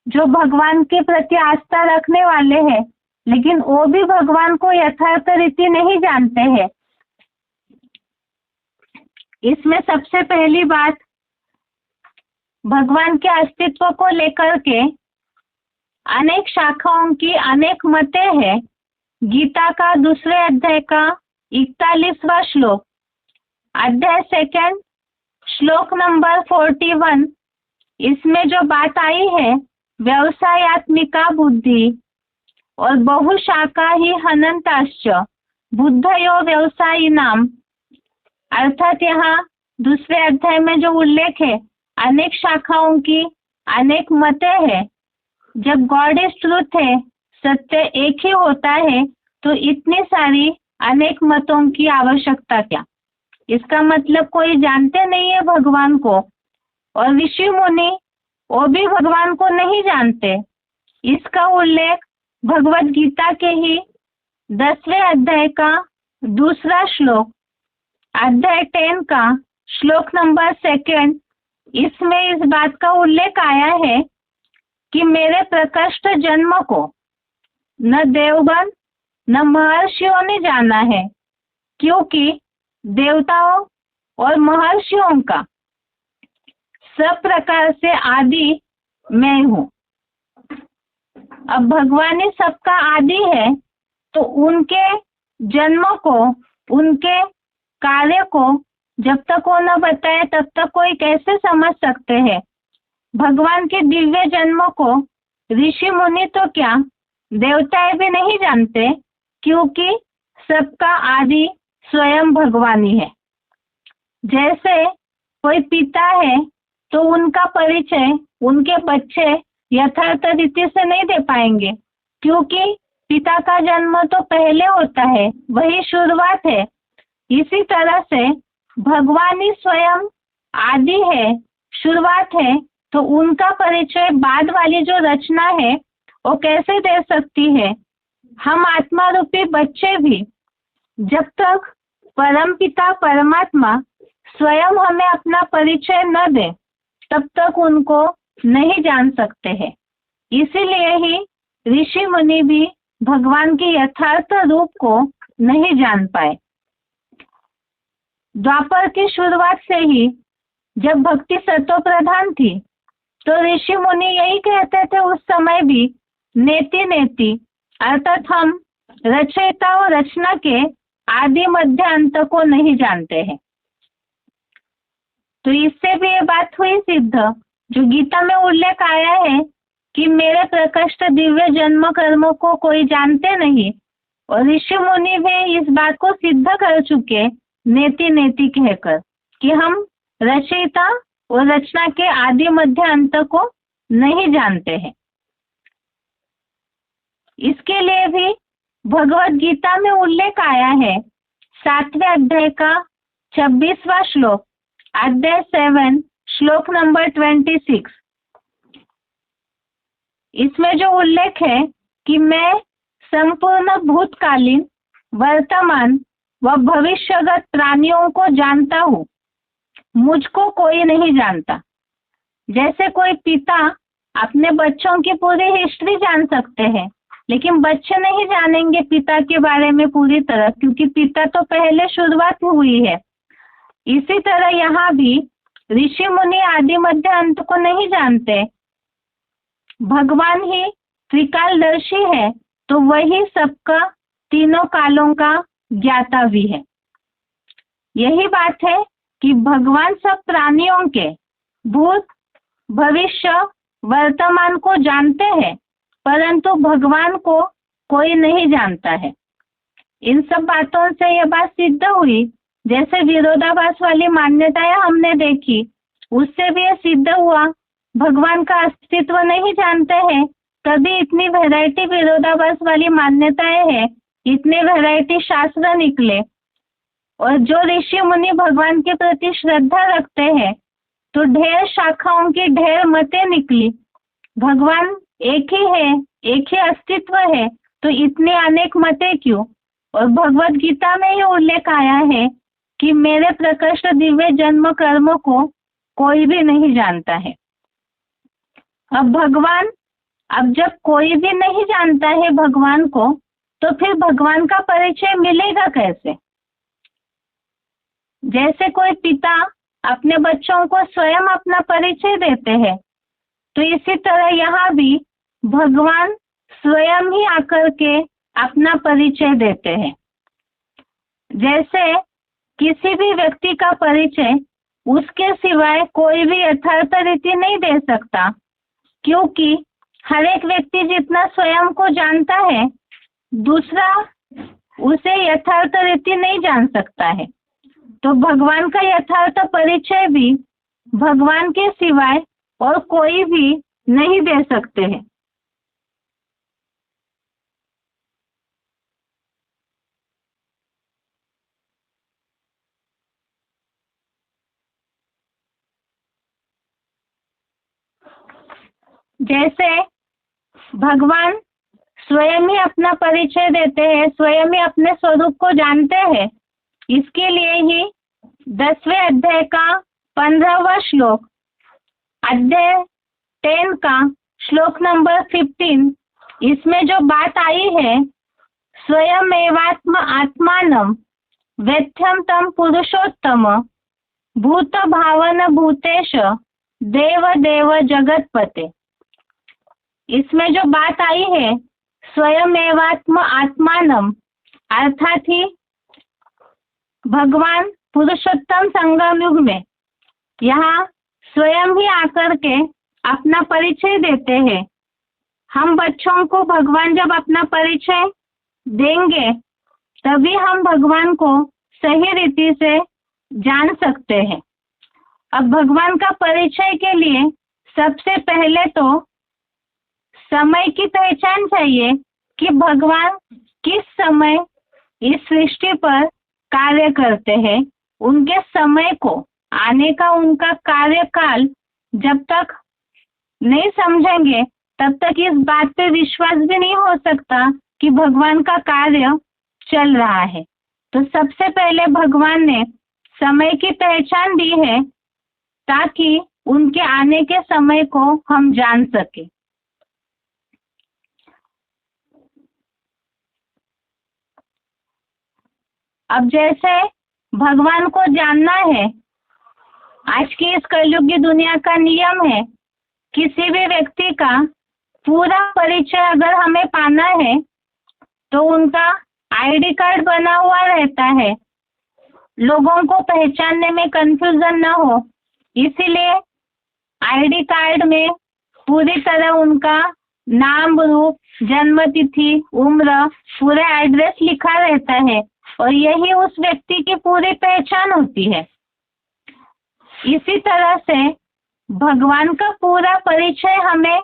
जो भगवान के प्रति आस्था रखने वाले हैं लेकिन वो भी भगवान को यथार्थ रीति नहीं जानते हैं। इसमें सबसे पहली बात, भगवान के अस्तित्व को लेकर के अनेक शाखाओं की अनेक मतें हैं। गीता का 2 अध्याय का 41वां श्लोक, अध्याय 2 श्लोक नंबर 41, इसमें जो बात आई है व्यवसायत्मिका बुद्धि और बहुशाखा ही हनंताश्च बुद्धयो व्यवसायी नाम, अर्थात यहाँ 2 अध्याय में जो उल्लेख है अनेक शाखाओं की अनेक मतें हैं। जब गॉड इज ट्रूथ है, सत्य एक ही होता है, तो इतनी सारी अनेक मतों की आवश्यकता क्या। इसका मतलब कोई जानते नहीं है भगवान को, और ऋषि मुनि वो भी भगवान को नहीं जानते। इसका उल्लेख भगवत गीता के ही 10वें अध्याय का 2 श्लोक, अध्याय 10 का श्लोक नंबर 2, इसमें इस बात का उल्लेख आया है कि मेरे प्रकृष्ट जन्म को न देवगण न महर्षियों ने जाना है, क्योंकि देवताओं और महर्षियों का सब प्रकार से आदि मैं हूँ। अब भगवान ही सबका आदि है, तो उनके जन्म को, उनके कार्य को जब तक वो न बताए तब तक कोई कैसे समझ सकते हैं। भगवान के दिव्य जन्म को ऋषि मुनि तो क्या, देवताएं भी नहीं जानते, क्योंकि सबका आदि स्वयं भगवान ही है। जैसे कोई पिता है तो उनका परिचय उनके बच्चे यथार्थ रीति से नहीं दे पाएंगे, क्योंकि पिता का जन्म तो पहले होता है, वही शुरुआत है। इसी तरह से भगवान ही स्वयं आदि है, शुरुआत है, तो उनका परिचय बाद वाली जो रचना है वो कैसे दे सकती है। हम आत्मा रूपी बच्चे भी जब तक परम पिता परमात्मा स्वयं हमें अपना परिचय न दे तब तक उनको नहीं जान सकते हैं। इसीलिए ही ऋषि मुनि भी भगवान के यथार्थ रूप को नहीं जान पाए। द्वापर की शुरुआत से ही जब भक्ति सतो प्रधान थी, तो ऋषि मुनि यही कहते थे उस समय भी, नेति नेति, अर्थात हम रचयिता और रचना के आदि मध्य अंत को नहीं जानते हैं। तो इससे भी ये बात हुई सिद्ध, जो गीता में उल्लेख आया है कि मेरे प्रकृष्ट दिव्य जन्म कर्मों को कोई जानते नहीं, और ऋषि मुनि भी इस बात को सिद्ध कर चुके नेति नेति कहकर कि हम रचयिता और रचना के आदि मध्य अंत को नहीं जानते हैं। इसके लिए भी भगवत गीता में उल्लेख आया है 7वें अध्याय का 26वां श्लोक, अध्याय 7 श्लोक नंबर 26। इसमें जो उल्लेख है कि मैं संपूर्ण भूतकालीन, वर्तमान व भविष्यगत प्राणियों को जानता हूँ। मुझको कोई नहीं जानता। जैसे कोई पिता अपने बच्चों की पूरी हिस्ट्री जान सकते हैं, लेकिन बच्चे नहीं जानेंगे पिता के बारे में पूरी तरह, क्योंकि पिता तो पहले शुरुआत हुई है। इसी तरह यहाँ भी ऋषि मुनि आदि मध्य अंत को नहीं जानते। भगवान ही त्रिकालदर्शी है, तो वही सबका तीनों कालों का ज्ञाता भी है। यही बात है कि भगवान सब प्राणियों के भूत, भविष्य, वर्तमान को जानते हैं, परंतु भगवान को कोई नहीं जानता है। इन सब बातों से यह बात सिद्ध हुई, जैसे विरोधाभास वाली मान्यताएं हमने देखी, उससे भी यह सिद्ध हुआ भगवान का अस्तित्व नहीं जानते हैं, तभी इतनी वैरायटी विरोधाभास वाली मान्यताएं हैं, इतने वैरायटी शास्त्र निकले। और जो ऋषि मुनि भगवान के प्रति श्रद्धा रखते हैं, तो ढेर शाखाओं की ढेर मतें निकली। भगवान एक ही है, एक ही अस्तित्व है, तो इतनी अनेक मतें क्यों? और भगवत गीता में ही उल्लेख आया है कि मेरे प्रकृष्ट दिव्य जन्म कर्म को कोई भी नहीं जानता है। अब जब कोई भी नहीं जानता है भगवान को, तो फिर भगवान का परिचय मिलेगा कैसे? जैसे कोई पिता अपने बच्चों को स्वयं अपना परिचय देते हैं, तो इसी तरह यहाँ भी भगवान स्वयं ही आकर के अपना परिचय देते हैं। जैसे किसी भी व्यक्ति का परिचय उसके सिवाय कोई भी यथार्थ रीति नहीं दे सकता, क्योंकि हर एक व्यक्ति जितना स्वयं को जानता है, दूसरा उसे यथार्थ रीति नहीं जान सकता है। तो भगवान का यथार्थ परिचय भी भगवान के सिवाय और कोई भी नहीं दे सकते हैं। जैसे भगवान स्वयं ही अपना परिचय देते हैं, स्वयं ही अपने स्वरूप को जानते हैं। इसके लिए ही 10वें अध्याय का 15वां श्लोक, अध्याय 10 का श्लोक नंबर 15, इसमें जो बात आई है, स्वयं एवात्म आत्मानम वेत्थम तम पुरुषोत्तम भूत भावन भूतेश देव देव जगतपते। इसमें जो बात आई है स्वयं एवात्म आत्मानम, अर्थात ही भगवान पुरुषोत्तम संगम युग में यहाँ स्वयं ही आकर के अपना परिचय देते हैं। हम बच्चों को भगवान जब अपना परिचय देंगे, तभी हम भगवान को सही रीति से जान सकते हैं। अब भगवान का परिचय के लिए सबसे पहले तो समय की पहचान चाहिए कि भगवान किस समय इस सृष्टि पर कार्य करते हैं। उनके समय को, आने का उनका कार्यकाल जब तक नहीं समझेंगे, तब तक इस बात पे विश्वास भी नहीं हो सकता कि भगवान का कार्य चल रहा है। तो सबसे पहले भगवान ने समय की पहचान दी है, ताकि उनके आने के समय को हम जान सके। अब जैसे भगवान को जानना है, आज की इस कलयुगी दुनिया का नियम है, किसी भी व्यक्ति का पूरा परिचय अगर हमें पाना है, तो उनका आईडी कार्ड बना हुआ रहता है, लोगों को पहचानने में कंफ्यूजन ना हो, इसीलिए आईडी कार्ड में पूरी तरह उनका नाम, रूप, जन्म तिथि, उम्र, पूरा एड्रेस लिखा रहता है, और यही उस व्यक्ति की पूरी पहचान होती है। इसी तरह से भगवान का पूरा परिचय हमें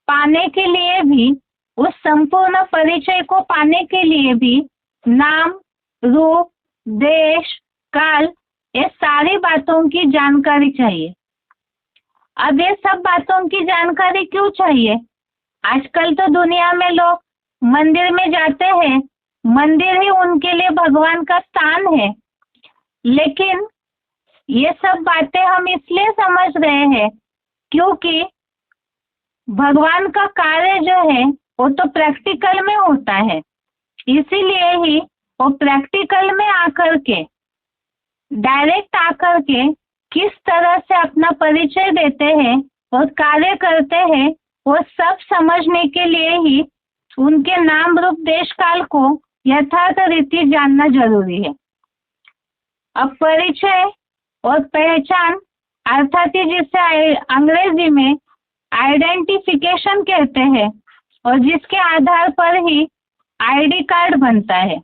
पाने के लिए भी, उस संपूर्ण परिचय को पाने के लिए भी नाम, रूप, देश, काल, ये सारी बातों की जानकारी चाहिए। अब ये सब बातों की जानकारी क्यों चाहिए? आजकल तो दुनिया में लोग मंदिर में जाते हैं, मंदिर ही उनके लिए भगवान का स्थान है, लेकिन ये सब बातें हम इसलिए समझ रहे हैं क्योंकि भगवान का कार्य जो है वो तो प्रैक्टिकल में होता है, इसीलिए ही वो प्रैक्टिकल में आकर के, डायरेक्ट आकर के किस तरह से अपना परिचय देते हैं और कार्य करते हैं, वो सब समझने के लिए ही उनके नाम रूप देश काल को यथार्थ रीति जानना जरूरी है। अब परिचय और पहचान अर्थात जिसे अंग्रेजी में आइडेंटिफिकेशन कहते हैं और जिसके आधार पर ही आईडी कार्ड बनता है।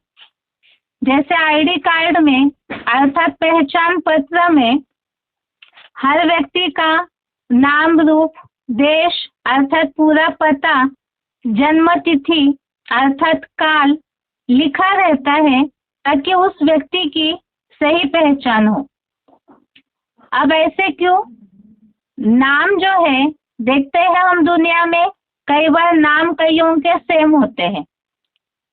जैसे आईडी कार्ड में अर्थात पहचान पत्र में हर व्यक्ति का नाम रूप, देश अर्थात पूरा पता, जन्म तिथि अर्थात काल लिखा रहता है ताकि उस व्यक्ति की सही पहचान हो। अब ऐसे क्यों? नाम जो है, देखते हैं हम दुनिया में कई बार नाम कईयों के सेम होते हैं।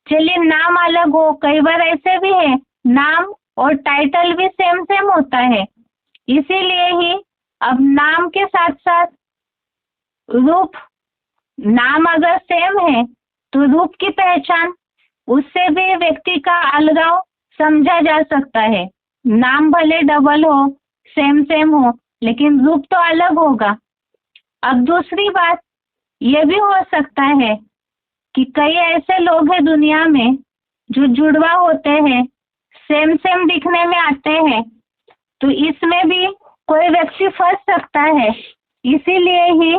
चलिए नाम अलग हो, कई बार ऐसे भी है नाम और टाइटल भी सेम सेम होता है। इसीलिए ही अब नाम के साथ साथ रूप, नाम अगर सेम है तो रूप की पहचान, उससे भी व्यक्ति का अलगाव समझा जा सकता है। नाम भले डबल हो, सेम सेम हो, लेकिन रूप तो अलग होगा। अब दूसरी बात ये भी हो सकता है कि कई ऐसे लोग हैं दुनिया में जो जुड़वा होते हैं, सेम सेम दिखने में आते हैं, तो इसमें भी कोई व्यक्ति फंस सकता है। इसीलिए ही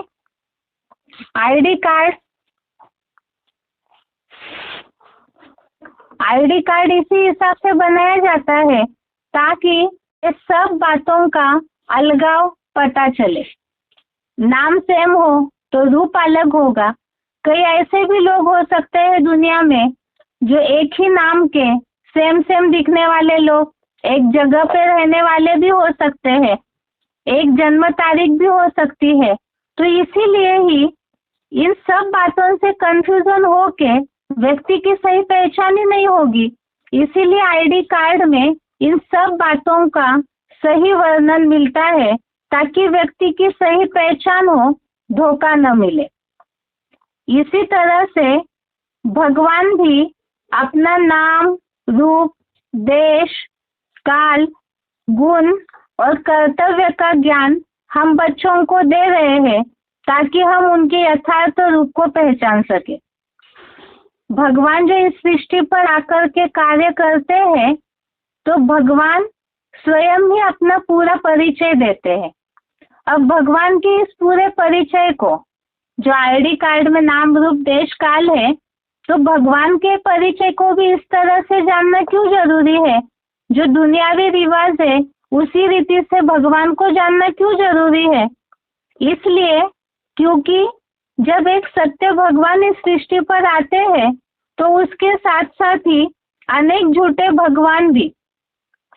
आईडी कार्ड इसी हिसाब से बनाया जाता है ताकि इस सब बातों का अलगाव पता चले। नाम सेम हो तो रूप अलग होगा। कई ऐसे भी लोग हो सकते हैं दुनिया में जो एक ही नाम के सेम सेम दिखने वाले लोग, एक जगह पे रहने वाले भी हो सकते हैं, एक जन्म तारीख भी हो सकती है। तो इसीलिए ही इन सब बातों से कंफ्यूजन होके व्यक्ति की सही पहचान ही नहीं होगी। इसीलिए आईडी कार्ड में इन सब बातों का सही वर्णन मिलता है ताकि व्यक्ति की सही पहचान हो, धोखा न मिले। इसी तरह से भगवान भी अपना नाम, रूप, देश, काल, गुण और कर्तव्य का ज्ञान हम बच्चों को दे रहे हैं ताकि हम उनके यथार्थ रूप को पहचान सके। भगवान जो इस सृष्टि पर आकर के कार्य करते हैं तो भगवान स्वयं ही अपना पूरा परिचय देते हैं। अब भगवान के इस पूरे परिचय को, जो आईडी कार्ड में नाम, रूप, देश, काल है, तो भगवान के परिचय को भी इस तरह से जानना क्यों जरूरी है? जो दुनियावी रिवाज है उसी रीति से भगवान को जानना क्यों जरूरी है? इसलिए क्योंकि जब एक सत्य भगवान इस सृष्टि पर आते हैं तो उसके साथ साथ ही अनेक झूठे भगवान भी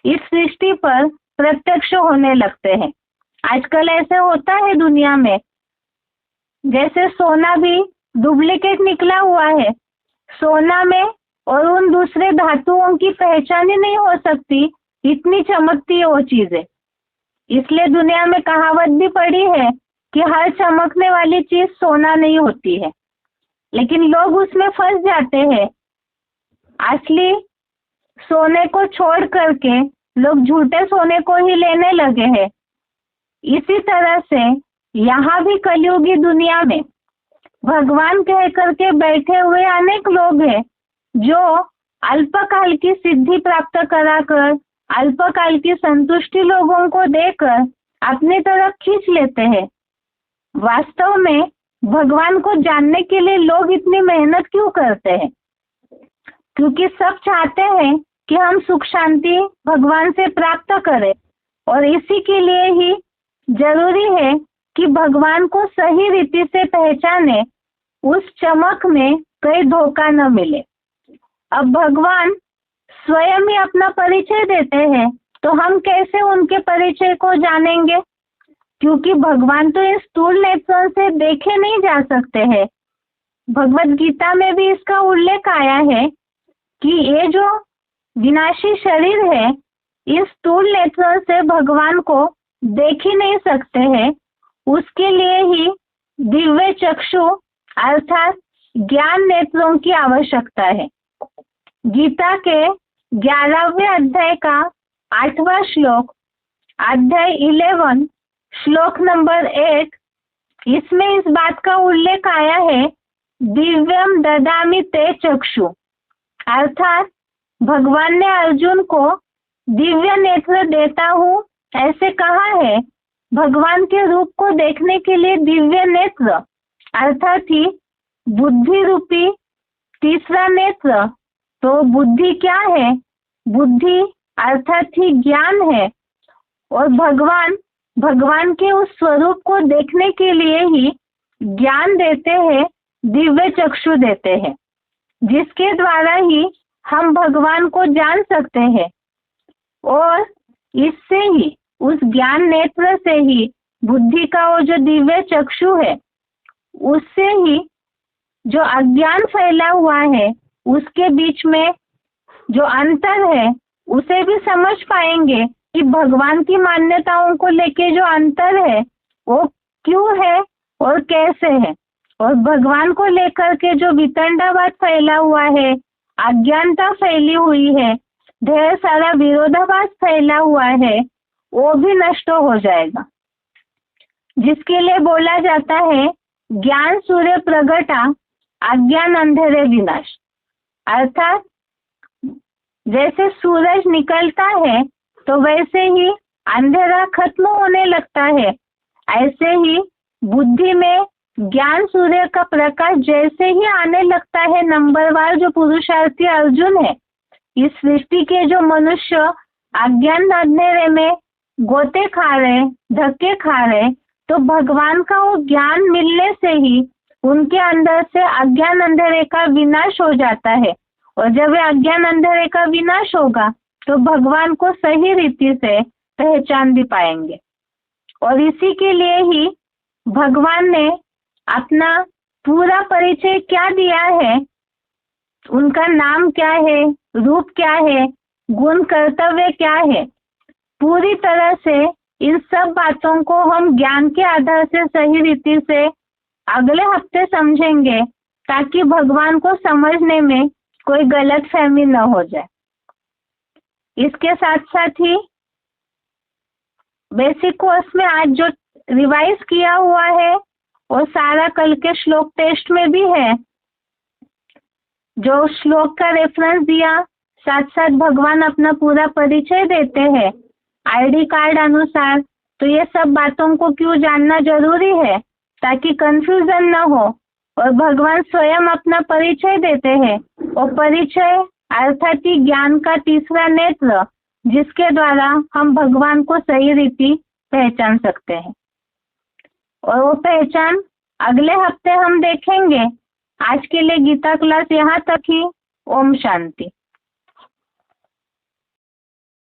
इस सृष्टि पर प्रत्यक्ष होने लगते हैं। आजकल ऐसे होता है दुनिया में, जैसे सोना भी डुप्लीकेट निकला हुआ है। सोना में और उन दूसरे धातुओं की पहचान ही नहीं हो सकती, इतनी चमकती है वो चीजें। इसलिए दुनिया में कहावत भी पड़ी है कि हर चमकने वाली चीज सोना नहीं होती है, लेकिन लोग उसमें फंस जाते हैं। असली सोने को छोड़ करके लोग झूठे सोने को ही लेने लगे हैं। इसी तरह से यहाँ भी कलयुगी दुनिया में भगवान कह करके बैठे हुए अनेक लोग हैं जो अल्पकाल की सिद्धि प्राप्त कराकर, अल्पकाल की संतुष्टि लोगों को देकर अपनी तरफ खींच लेते हैं। वास्तव में भगवान को जानने के लिए लोग इतनी मेहनत क्यों करते हैं? क्योंकि सब चाहते हैं कि हम सुख शांति भगवान से प्राप्त करें, और इसी के लिए ही जरूरी है कि भगवान को सही रीति से पहचाने, उस चमक में कहीं धोखा न मिले। अब भगवान स्वयं ही अपना परिचय देते हैं, तो हम कैसे उनके परिचय को जानेंगे? क्योंकि भगवान तो इस स्थूल नेत्रों से देखे नहीं जा सकते हैं। भगवत गीता में भी इसका उल्लेख आया है कि ये जो विनाशी शरीर है इस स्थूल नेत्रों से भगवान को देख ही नहीं सकते हैं, उसके लिए ही दिव्य चक्षु अर्थात ज्ञान नेत्रों की आवश्यकता है। गीता के 11वें अध्याय का 8वां श्लोक, अध्याय 11 श्लोक नंबर 8, इसमें इस बात का उल्लेख आया है, दिव्यम ददामि ते चक्षु, अर्थात भगवान ने अर्जुन को दिव्य नेत्र देता हूँ ऐसे कहा है। भगवान के रूप को देखने के लिए दिव्य नेत्र अर्थात ही बुद्धि रूपी तीसरा नेत्र। तो बुद्धि क्या है? बुद्धि अर्थात ही ज्ञान है, और भगवान के उस स्वरूप को देखने के लिए ही ज्ञान देते हैं, दिव्य चक्षु देते हैं, जिसके द्वारा ही हम भगवान को जान सकते हैं। और इससे ही उस ज्ञान नेत्र से ही बुद्धि का वो जो दिव्य चक्षु है, उससे ही जो अज्ञान फैला हुआ है उसके बीच में जो अंतर है उसे भी समझ पाएंगे कि भगवान की मान्यताओं को लेके जो अंतर है वो क्यों है और कैसे है, और भगवान को लेकर के जो वितंडावाद फैला हुआ है, अज्ञानता फैली हुई है, ढेर सारा विरोधाभास फैला हुआ है, वो भी नष्ट हो जाएगा। जिसके लिए बोला जाता है ज्ञान सूर्य प्रगटा अज्ञान अंधेरे विनाश, अर्थात जैसे सूरज निकलता है तो वैसे ही अंधेरा खत्म होने लगता है, ऐसे ही बुद्धि में ज्ञान सूर्य का प्रकाश जैसे ही आने लगता है, नंबरवार जो पुरुषार्थी अर्जुन है, इस सृष्टि के जो मनुष्य अज्ञान अंधेरे में गोते खा रहे, धक्के खा रहे, तो भगवान का वो ज्ञान मिलने से ही उनके अंदर से अज्ञान अंधेरे का विनाश हो जाता है। और जब ये अज्ञान अंधेरे का विनाश होगा तो भगवान को सही रीति से पहचान भी पाएंगे। और इसी के लिए ही भगवान ने अपना पूरा परिचय क्या दिया है, उनका नाम क्या है, रूप क्या है, गुण कर्तव्य क्या है, पूरी तरह से इन सब बातों को हम ज्ञान के आधार से सही रीति से अगले हफ्ते समझेंगे, ताकि भगवान को समझने में कोई गलत फहमी न हो जाए। इसके साथ साथ ही बेसिक कोर्स में आज जो रिवाइज किया हुआ है वो सारा कल के श्लोक टेस्ट में भी है। जो श्लोक का रेफरेंस दिया, साथ साथ भगवान अपना पूरा परिचय देते हैं आईडी कार्ड अनुसार। तो ये सब बातों को क्यों जानना जरूरी है, ताकि कंफ्यूजन न हो। और भगवान स्वयं अपना परिचय देते हैं, और परिचय अर्थात ही ज्ञान का तीसरा नेत्र, जिसके द्वारा हम भगवान को सही रीति पहचान सकते हैं। और वो पहचान अगले हफ्ते हम देखेंगे। आज के लिए गीता क्लास यहाँ तक ही। ओम शांति।